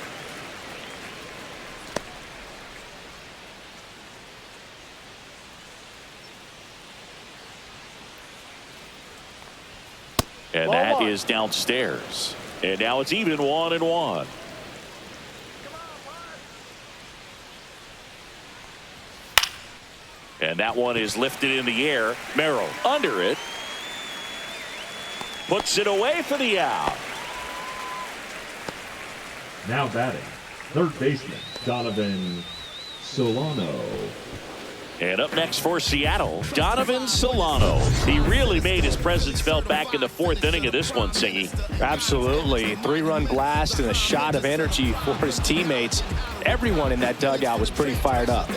And that is downstairs. And now it's even 1-1. And that one is lifted in the air. Merrill under it. Puts it away for the out. Now batting, third baseman Donovan Solano. And up next for Seattle, Donovan Solano. He really made his presence felt back in the 4th inning of this one, Singy. Absolutely. 3-run blast and a shot of energy for his teammates. Everyone in that dugout was pretty fired up.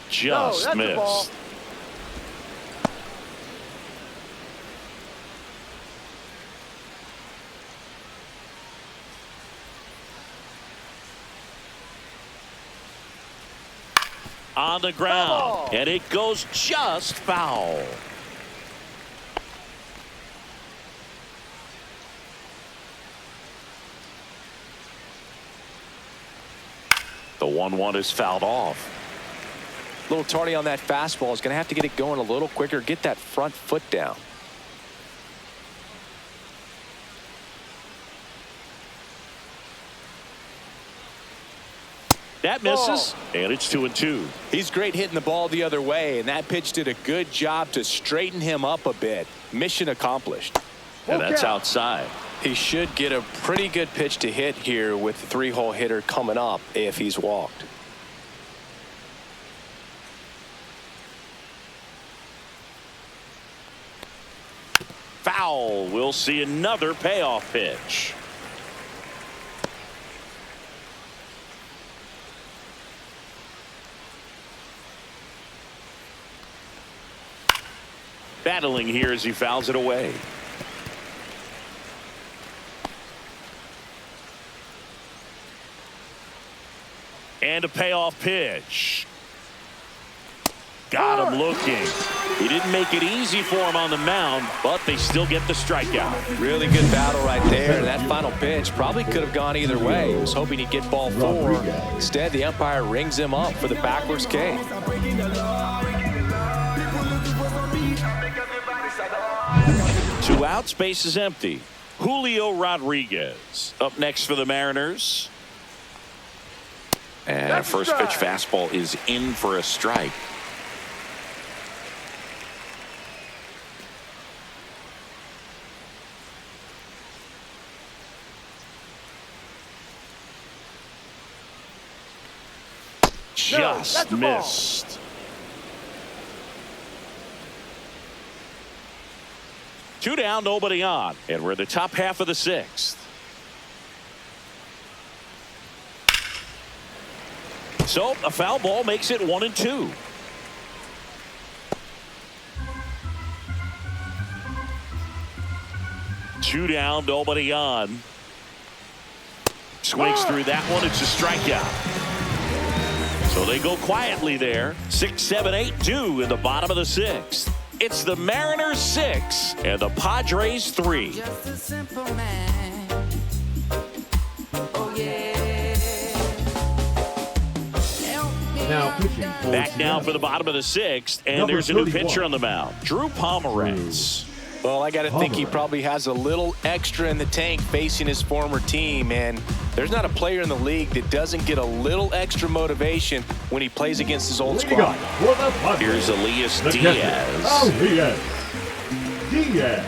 Just missed. On the ground, and it goes just foul. The 1-1 is fouled off. A little tardy on that fastball. Is going to have to get it going a little quicker. Get that front foot down. That misses, and it's 2-2. He's great hitting the ball the other way, and that pitch did a good job to straighten him up a bit. Mission accomplished. And that's outside. He should get a pretty good pitch to hit here with the 3-hole hitter coming up if he's walked. Foul. We'll see another payoff pitch. Battling here as he fouls it away. And a payoff pitch. Got him looking. He didn't make it easy for him on the mound, but they still get the strikeout. Really good battle right there. That final pitch probably could have gone either way. He was hoping he'd get ball 4. Instead, the umpire rings him up for the backwards K. 2 outs, base is empty. Julio Rodriguez up next for the Mariners. And first pitch fastball is in for a strike. Just missed. Two down, nobody on, and we're in the top half of the 6th. So a foul ball makes it 1-2. Two down, nobody on. Swings through that one. It's a strikeout. So they go quietly there. 6, 7, 8, 2 in the bottom of the 6th. It's the Mariners 6 and the Padres 3. Just a simple man. Oh yeah. Now pitching for Back now for the bottom of the 6th, and there's a new pitcher on the mound, Drew Pomeranz. Well, I got to think he probably has a little extra in the tank facing his former team, and there's not a player in the league that doesn't get a little extra motivation when he plays against his old squad. Here's Elias the Diaz. Diaz.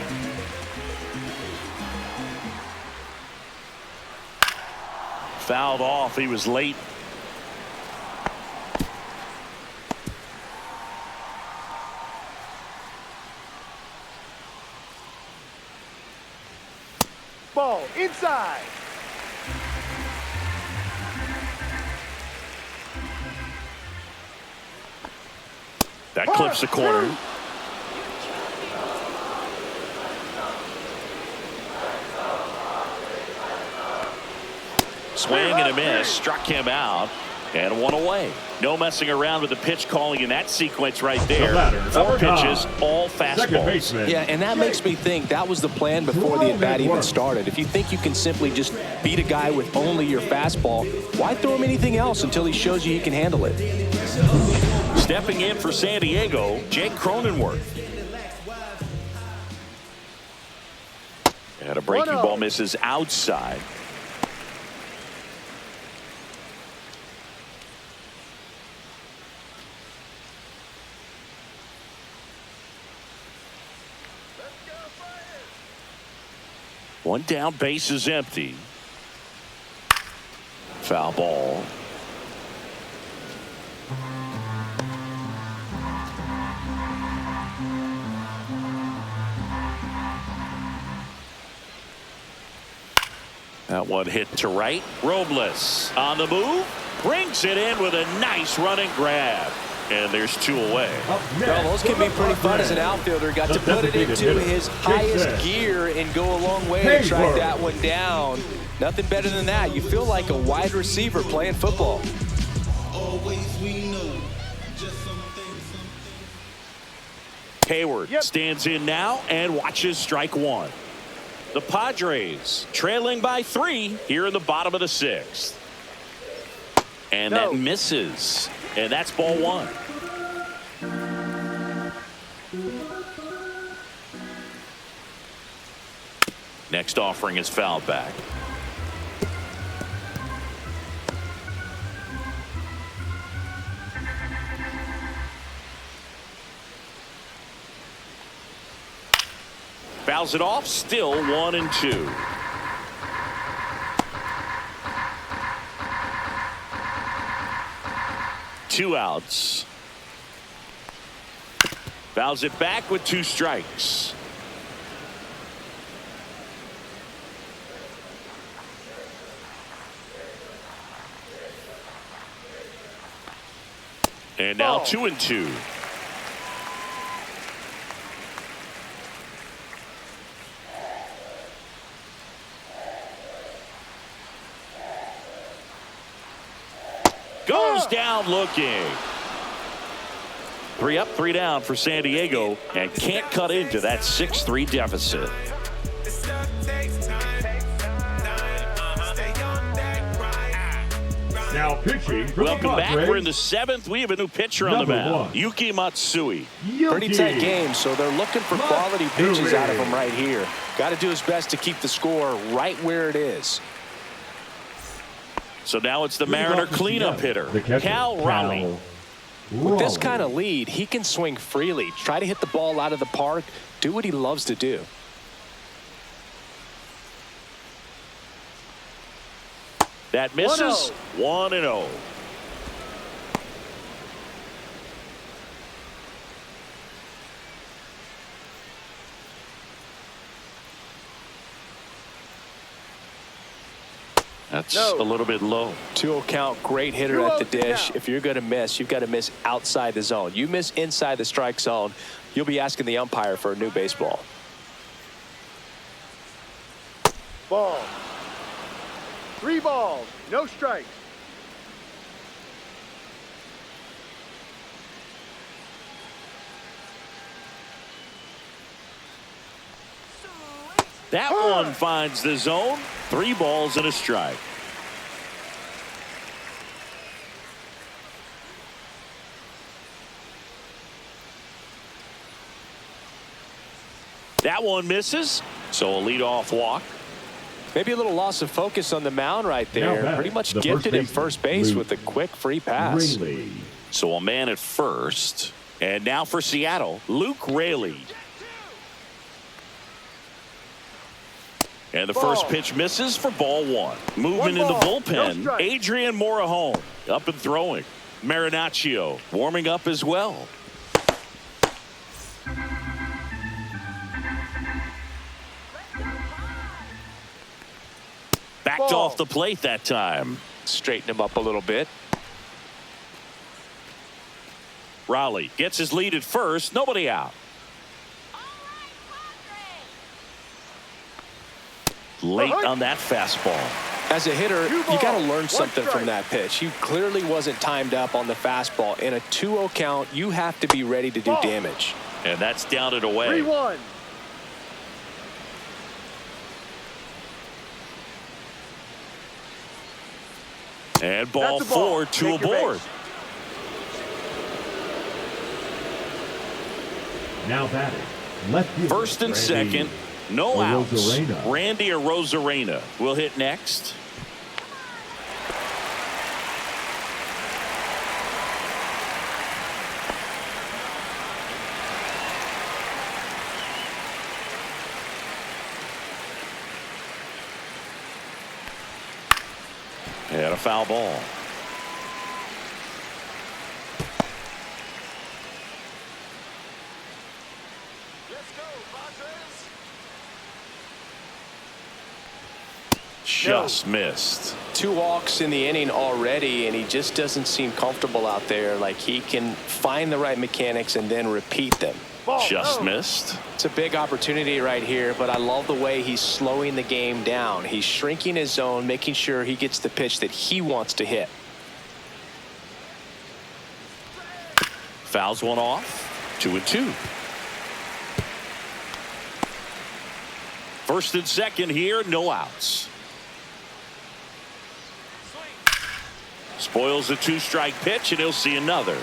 Fouled off. He was late. Ball inside. That clips the corner. Swing and a miss. Struck him out. And 1 away. No messing around with the pitch calling in that sequence right there. 4 pitches, all fastballs. Yeah, and that makes me think that was the plan before the at-bat even started. If you think you can simply just beat a guy with only your fastball, why throw him anything else until he shows you he can handle it? Stepping in for San Diego, Jake Cronenworth. And a breaking ball misses outside. One down, base is empty. Foul ball. That one hit to right. Robles on the move. Brings it in with a nice running grab. And there's 2 away. Well, those can be pretty fun as an outfielder. Got to put it into his highest gear and go a long way to track that one down. Nothing better than that. You feel like a wide receiver playing football. Hayward stands in now and watches strike 1. The Padres trailing by 3 here in the bottom of the 6th. And No. that misses. And that's ball one. Next offering is fouled back. Fouls it off, still 1-2. Two outs. Fouls it back with 2 strikes. And now 2-2. Goes down looking. 3 up, 3 down for San Diego, and can't cut into that 6-3 deficit. Now pitching for Welcome the back. Padres. We're in the 7th. We have a new pitcher on the mound. Yuki Matsui. Pretty tight game, so they're looking for quality pitches out of him right here. Got to do his best to keep the score right where it is. So now it's the Mariner cleanup hitter, Cal Raleigh. With this kind of lead, he can swing freely, try to hit the ball out of the park, do what he loves to do. That misses. 1-0. That's a little bit low. 2-0 count, great hitter at the dish. If you're going to miss, you've got to miss outside the zone. You miss inside the strike zone, you'll be asking the umpire for a new baseball. Ball. 3 balls, no strikes. That one finds the zone. 3 balls and a strike. That one misses. So a leadoff walk. Maybe a little loss of focus on the mound right there. Pretty much the gifted him first first base Luke with a quick free pass. Raley. So a man at first. And now for Seattle, Luke Raley. And the first pitch misses for ball 1. Movement in the bullpen. Adrian Morejon up and throwing. Marinaccio warming up as well. Backed off the plate that time. Straighten him up a little bit. Raleigh gets his lead at first. Nobody out. Late on that fastball. As a hitter, you got to learn something strike. from that pitch. He clearly wasn't timed up on the fastball. In a 2-0 count, you have to be ready to do damage. And that's down and away. 3-1. And ball 4, 2 aboard. Now batting. Left fielder, First and Randy second. No outs. Arozarena. Randy Arozarena will hit next. And a foul ball. Just missed. 2 walks in the inning already, and he just doesn't seem comfortable out there. Like he can find the right mechanics and then repeat them. Just missed. It's a big opportunity right here, but I love the way he's slowing the game down. He's shrinking his zone, making sure he gets the pitch that he wants to hit. Fouls one off. 2-2. First and second here, no outs. Spoils the 2-strike pitch, and he'll see another.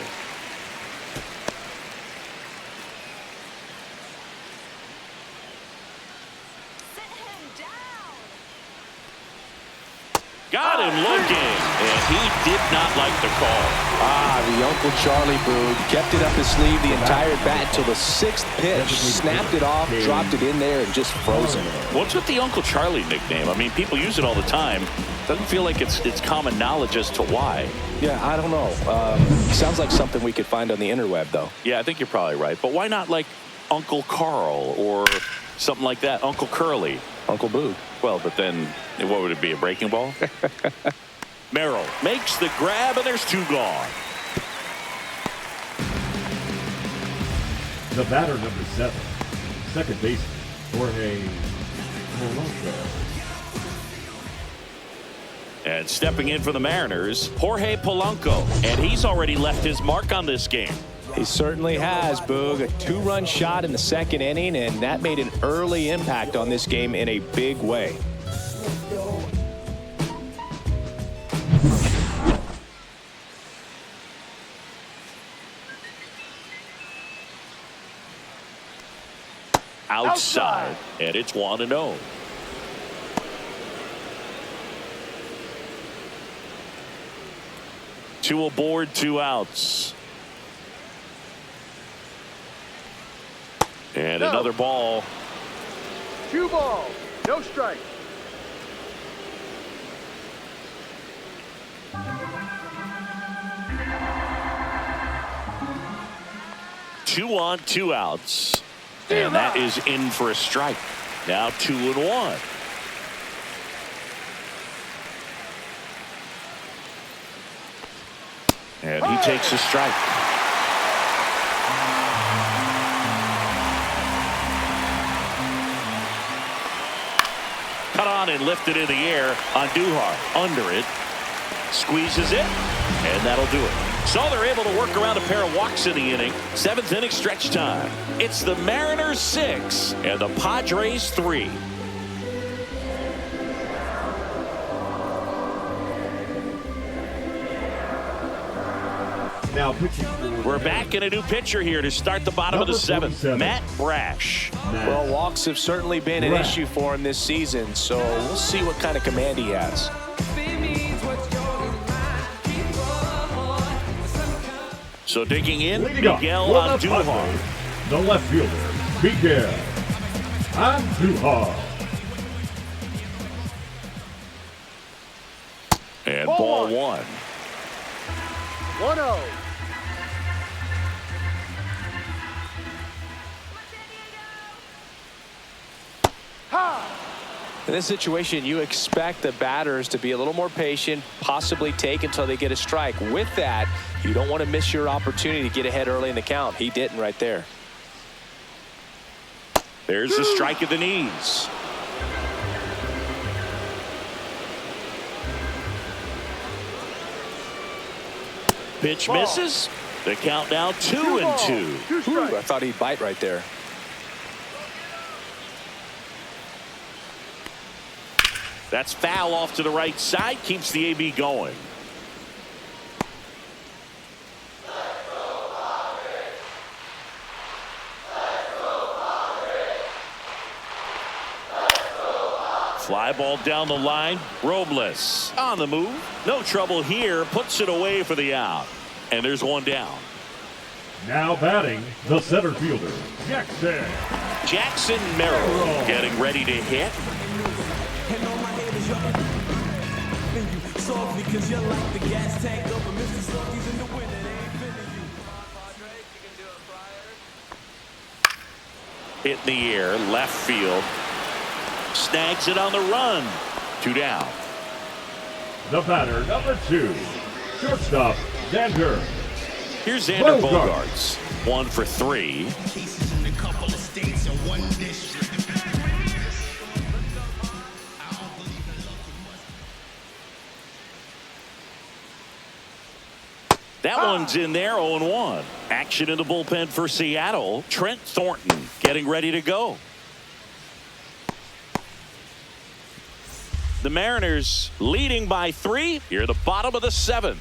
Got him looking, and he did not like the call. The Uncle Charlie boo kept it up his sleeve the entire bat until the 6th pitch. Snapped it off, dropped it in there, and just froze him. What's with the Uncle Charlie nickname? I mean, people use it all the time. Doesn't feel like it's common knowledge as to why. Yeah, I don't know. Sounds like something we could find on the interweb, though. Yeah, I think you're probably right. But why not like Uncle Carl or something like that? Uncle Curly. Uncle Boo. Well, but then what would it be, a breaking ball? Merrill makes the grab, and there's 2 gone. The batter, number 7, second baseman, Jorge Polanco. And stepping in for the Mariners, Jorge Polanco. And he's already left his mark on this game. He certainly has, Boog. A 2-run shot in the 2nd inning, and that made an early impact on this game in a big way. Outside, and it's 1-0. Two aboard, 2 outs. And another ball. 2 balls, no strike. Two on, 2 outs. And that is in for a strike. Now 2-1. And he takes a strike. Cut on and lifted in the air on Duhar. Under it. Squeezes it. And that'll do it. So they're able to work around a pair of walks in the inning. 7th inning stretch time. It's the Mariners 6 and the Padres 3. Now pitching. We're back in a new pitcher here to start the bottom of the 7th. Matt Brash. Well, walks have certainly been an issue for him this season, so we'll see what kind of command he has. So digging in, Leading Miguel up, Andujar. the left fielder, Miguel Andujar. And ball 1. 1-0. In this situation, you expect the batters to be a little more patient, possibly take until they get a strike. With that, you don't want to miss your opportunity to get ahead early in the count. He didn't right there. There's the strike at the knees. Pitch misses. The count now 2-2. Ooh, I thought he'd bite right there. That's foul off to the right side. Keeps the AB going. Fly ball down the line. Robles on the move. No trouble here. Puts it away for the out. And there's one down. Now batting, the center fielder, Jackson Merrill getting ready to hit. Hit in the air, left field. Snags it on the run. 2 down. The batter, number 2, shortstop, Xander. Here's Xander Bogaerts. 1 for 3. That one's in there, 0-1. Action in the bullpen for Seattle. Trent Thornton getting ready to go. The Mariners leading by 3 here at the bottom of the 7th.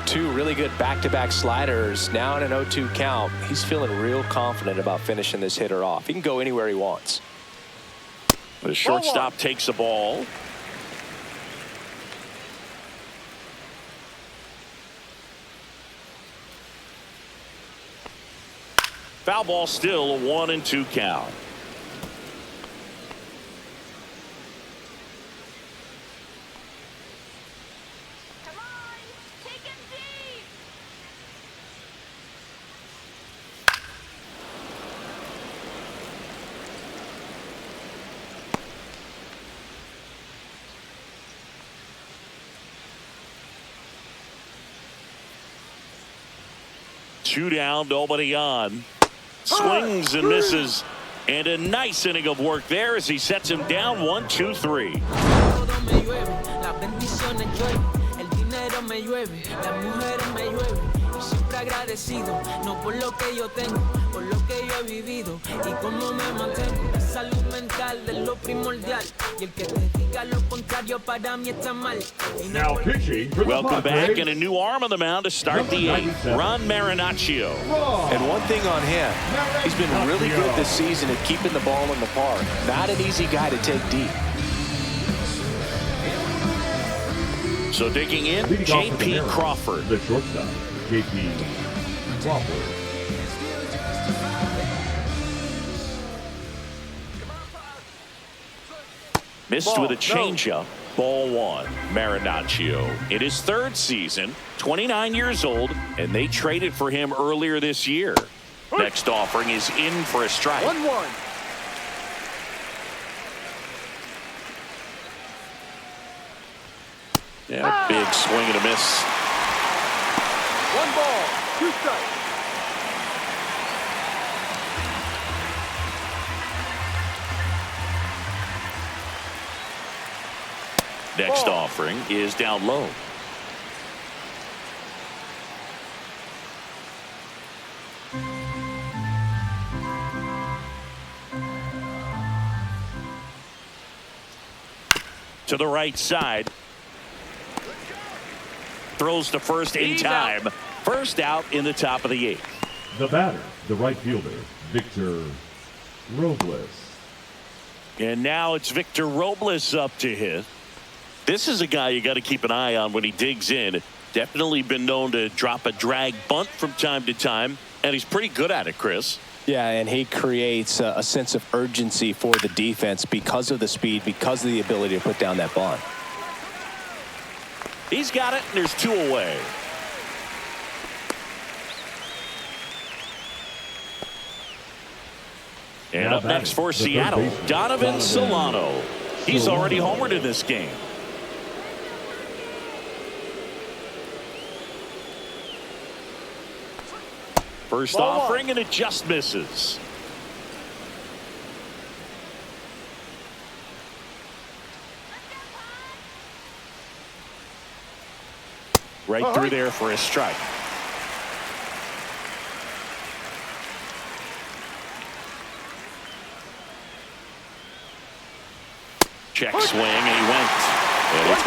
Two really good back-to-back sliders. Now in an 0-2 count. He's feeling real confident about finishing this hitter off. He can go anywhere he wants. The shortstop takes the ball. Foul ball, still a 1-2 count. Come on, take him deep. Two down, nobody on. Swings and misses. And a nice inning of work there as he sets him down 1-2-3. Todo me llueve, las bendiciones llueven, el dinero me llueve, las mujeres me llueven. Y siempre agradecido, no por lo que yo tengo, por lo que yo he vivido y cómo me mantengo. La salud mental es lo primordial y el que te diga lo contrario para mí está mal. Now pitching for the Welcome Padres. back, and a new arm on the mound to start the eighth. Ron Marinaccio. And one thing on him, he's been really good this season at keeping the ball in the park. Not an easy guy to take deep. So digging in, Leading off with the J.P. Mariners, Crawford. The shortstop, J.P. Crawford. Missed with a changeup. Ball one. Marinaccio in his third season, 29 years old, and they traded for him earlier this year. Next offering is in for a strike. 1-1. Yeah, big swing and a miss. 1 ball, 2 strikes. Next offering is down low. To the right side. Throws to first in time. First out in the top of the 8th. The batter, the right fielder, Victor Robles. And now it's Victor Robles up to hit. This is a guy you got to keep an eye on when he digs in. Definitely been known to drop a drag bunt from time to time, and he's pretty good at it, Chris. Yeah, and he creates a sense of urgency for the defense because of the speed, because of the ability to put down that bunt. He's got it, and there's 2 away. And Now up next for batting, the third Seattle, baseman, Donovan Solano. He's already homered in this game. First offering, and it just misses. Right through there for a strike. Check swing, and he went. And it's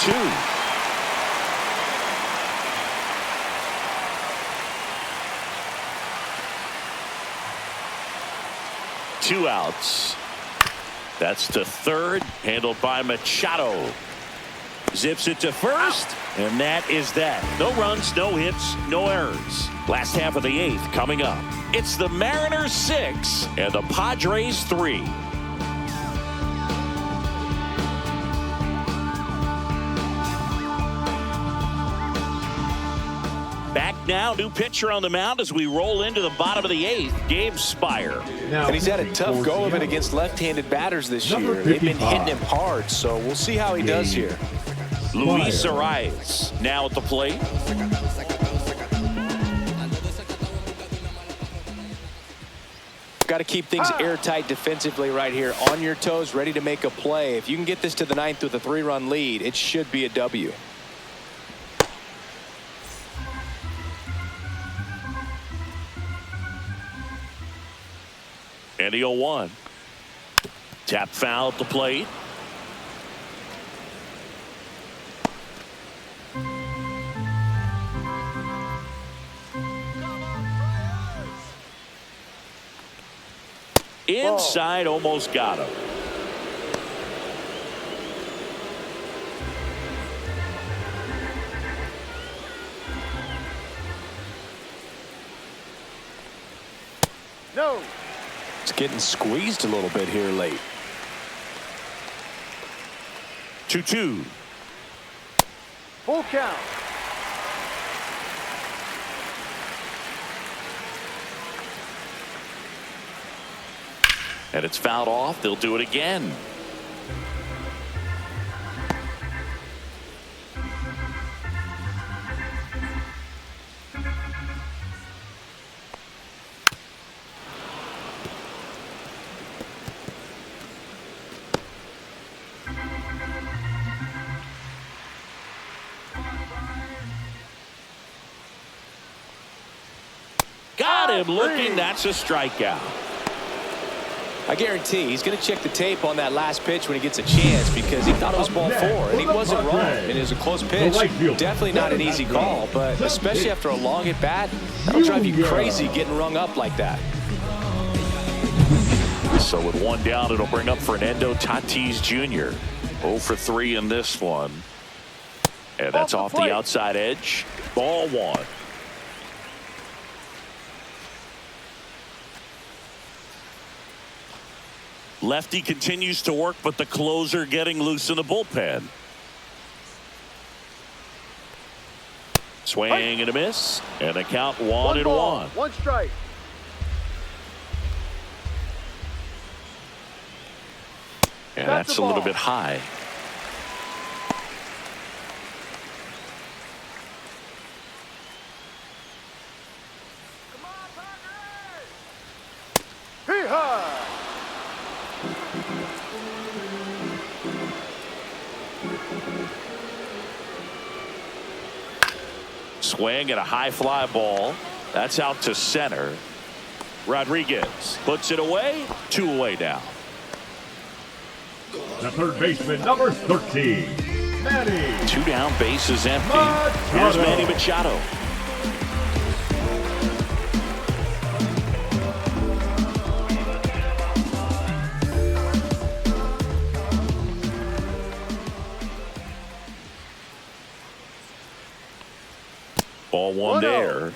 1-2. Two outs. That's to third, handled by Machado. Zips it to first, and that is that. No runs, no hits, no errors. Last half of the 8th coming up. It's the Mariners 6 and the Padres 3. Back now, new pitcher on the mound as we roll into the bottom of the 8th, Gabe Spire. Now, And he's had a pitching tough for go of it Seattle, against left-handed batters this Number year. They've been 55. hitting him hard, so we'll see how he does here. Luis Arias now at the plate. Got to keep things airtight defensively right here. On your toes, ready to make a play. If you can get this to the 9th with a 3-run lead, it should be a W. And the 0-1. Tap foul at the plate. Inside, almost got him. No. It's getting squeezed a little bit here late. 2-2. Full count. And it's fouled off. They'll do it again. Got him looking. That's a strikeout. I guarantee he's going to check the tape on that last pitch when he gets a chance, because he thought it was ball 4, and he wasn't wrong. And it was a close pitch. Definitely not an easy call, but especially after a long at bat, that'll drive you crazy getting rung up like that. So with one down, it'll bring up Fernando Tatis Jr. 0 for 3 in this one. And that's off the outside edge. Ball 1. Lefty continues to work, but the closer getting loose in the bullpen. Swing and a miss, and a count 1-1. One strike. And that's a little bit high. Come on, Padres! Hee-haw! Swing and a high fly ball. That's out to center. Rodriguez puts it away. 2 away now. The third baseman, number 13, Manny. 2 down, base is empty. Here's Manny Machado. Ball 1 there.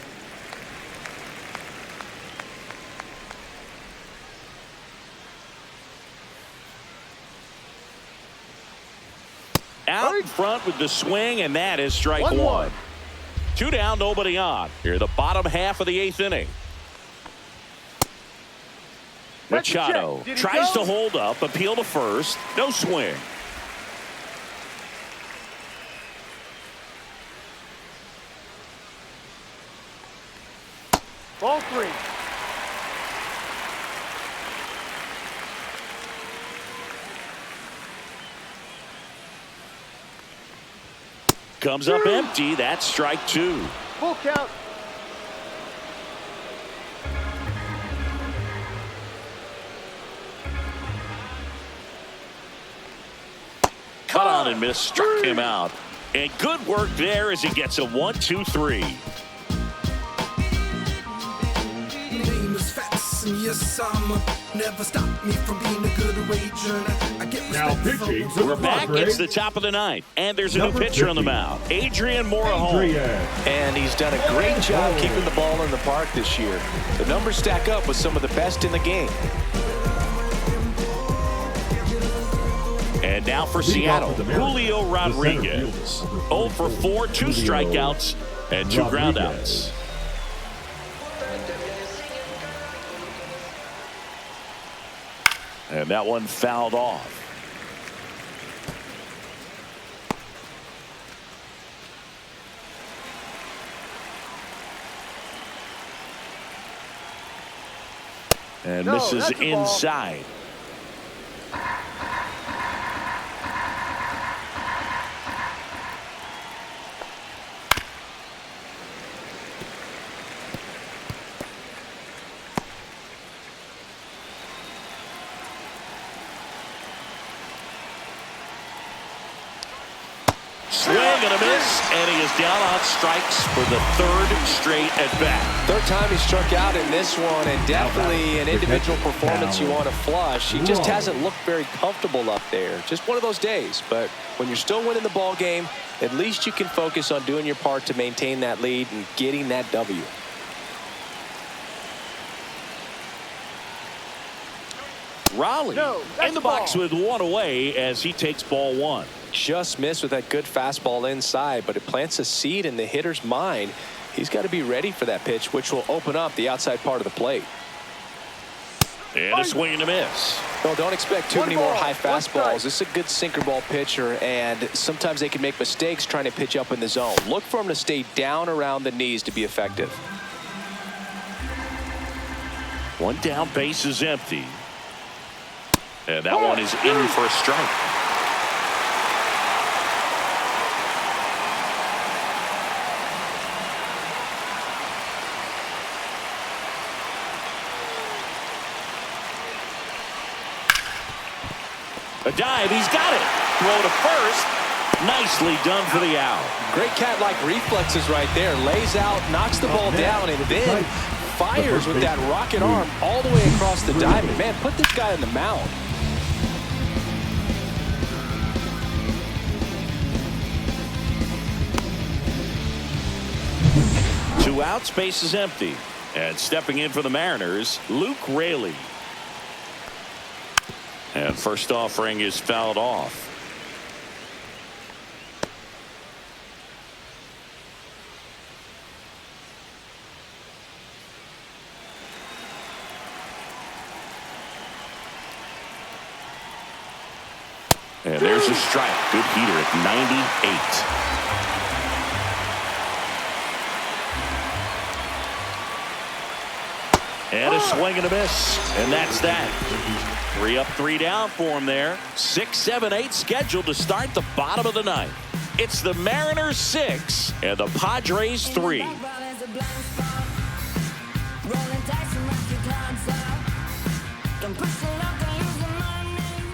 Out in front with the swing, and that is strike 1. 2 down, nobody on. Here, the bottom half of the 8th inning. Machado tries to hold up, appeal to first. No swing. Ball 3. Comes up empty. That's strike 2. Full count. Cut on and miss. Struck him out. And good work there as he gets a 1-2-3. Now pitching to We're the back. Padres. It's the top of the 9th, and there's a new pitcher on the mound, Adrian Morejon. And he's done a great job keeping the ball in the park this year. The numbers stack up with some of the best in the game. And now for Seattle, Julio Rodriguez. 0 for 4, 2 strikeouts, and 2 groundouts. And that one fouled off. And misses inside. Swing and a miss, and he is down on strikes for the third straight at bat. Third time he struck out in this one, and definitely an individual performance you want to flush. He just hasn't looked very comfortable up there. Just one of those days. But when you're still winning the ball game, at least you can focus on doing your part to maintain that lead and getting that W. Raleigh in the box with one away as he takes ball one. Just missed with that good fastball inside, but it plants a seed in the hitter's mind. He's got to be ready for that pitch, which will open up the outside part of the plate. And a swing and a miss. No, don't expect too many more high fastballs. This is a good sinker ball pitcher, and sometimes they can make mistakes trying to pitch up in the zone. Look for him to stay down around the knees to be effective. One down, base is empty. And that one is in for a strike. A dive, he's got it. Throw to first. Nicely done for the out. Great cat-like reflexes right there. Lays out, knocks the ball down, and then fires with that rocket arm all the way across the diamond. Man, put this guy in the mound. Two outs, base is empty. And stepping in for the Mariners, Luke Raley. And first offering is fouled off. And there's a strike. Good heater at 98. And a swing and a miss. And that's that. 3 up, 3 down for him there. 6, 7, 8 scheduled to start the bottom of the ninth. It's the Mariners 6 and the Padres 3.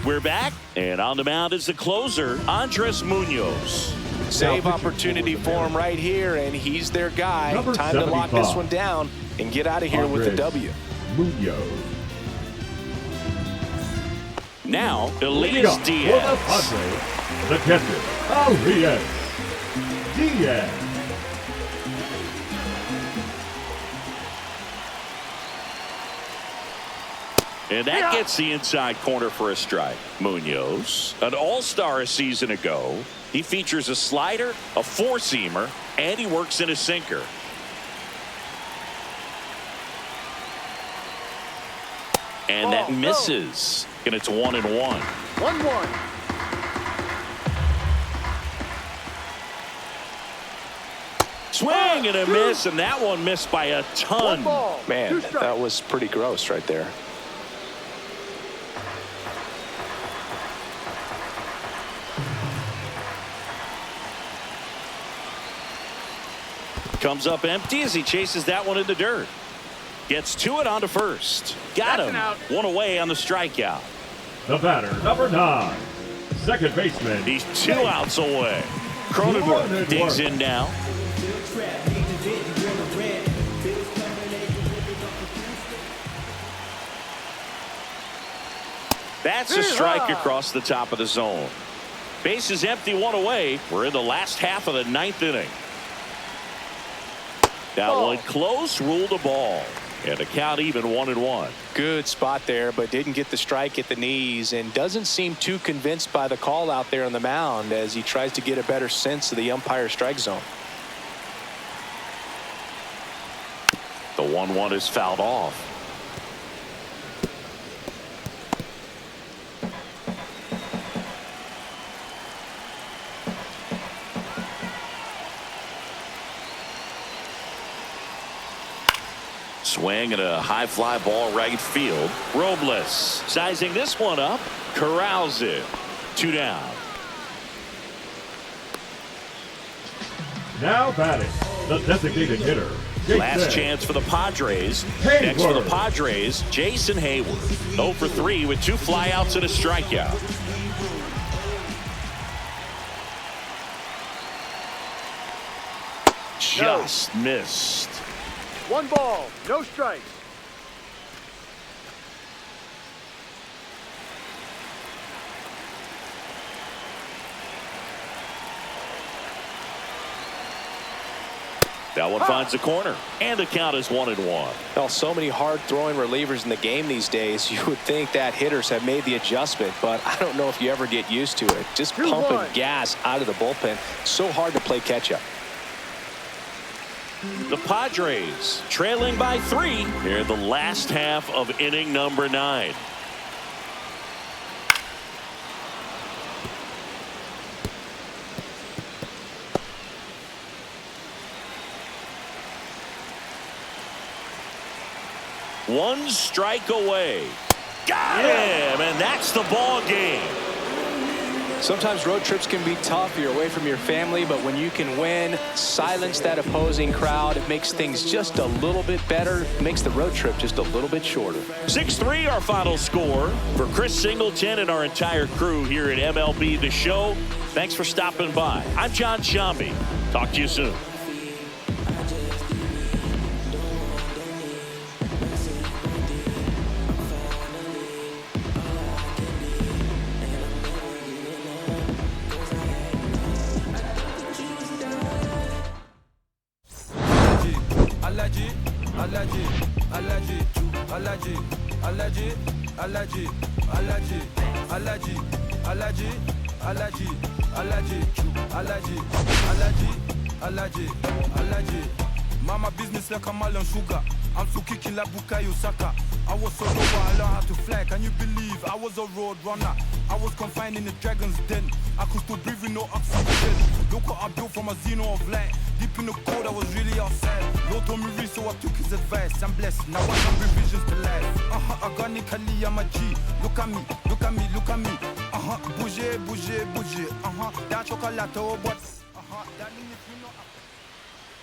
We're back, and on the mound is the closer, Andres Munoz. Save opportunity for him right here, and he's their guy. Time to lock this one down and get out of here with the W. Munoz. Now, Elias Diaz. The catcher, Elias Diaz. And that gets the inside corner for a strike. Munoz, an all-star a season ago. He features a slider, a four-seamer, and he works in a sinker. And that misses. And it's 1-1. 1-1. Swing and a miss, and that one missed by a ton. Man, that was pretty gross right there. Comes up empty as he chases that one in the dirt. Gets to it onto first. Got him. One away on the strikeout. The batter, number 9, second baseman. He's 2 outs away. Cronenworth digs in now. That's a strike across the top of the zone. Base is empty, 1 away. We're in the last half of the 9th inning. That one close, ruled a ball. And the count even 1-1. Good spot there, but didn't get the strike at the knees and doesn't seem too convinced by the call out there on the mound as he tries to get a better sense of the umpire strike zone. The 1-1 is fouled off. Swing and a high fly ball right field. Robles sizing this one up. Corrals it. 2 down. Now batting, the designated hitter. Last chance for the Padres. Next for the Padres, Jason Hayward. 0 for 3 with 2 flyouts and a strikeout. just missed. 1 ball, no strikes. That one finds the corner, and the count is 1-1. Well, so many hard-throwing relievers in the game these days, you would think that hitters have made the adjustment, but I don't know if you ever get used to it. Just pumping gas out of the bullpen, so hard to play catch-up. The Padres trailing by 3 here in the last half of inning number 9. One strike away. Got him, and that's the ball game. Sometimes road trips can be tough. You're away from your family, but when you can win, silence that opposing crowd, it makes things just a little bit better. It makes the road trip just a little bit shorter. 6-3 our final score. For Chris Singleton and our entire crew here at MLB The Show, thanks for stopping by. I'm John Shambi. Talk to you soon. Allergy. Mama business like a melon sugar. I'm so kicking like Bukayo Saka. I was so low, I learned how to fly. Can you believe I was a road runner? I was confined in the dragon's den. I could still breathe with no oxygen. Look what I built from a xeno of light. Deep in the cold, I was really outside. Lord told me read, so I took his advice. I'm blessed, now I have revisions to life. Organically, I'm a G. Look at me, look at me, look at me. Bouger, bouger, bouger. That chocolate, oh, but that means if you know.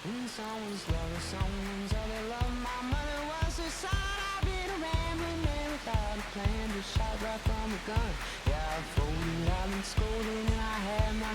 When someone's love, someone's other love, my mother was a son. I've been a rambling man without a plan, just shot right from a gun. Yeah, I've folded, I've been scolded, and I had my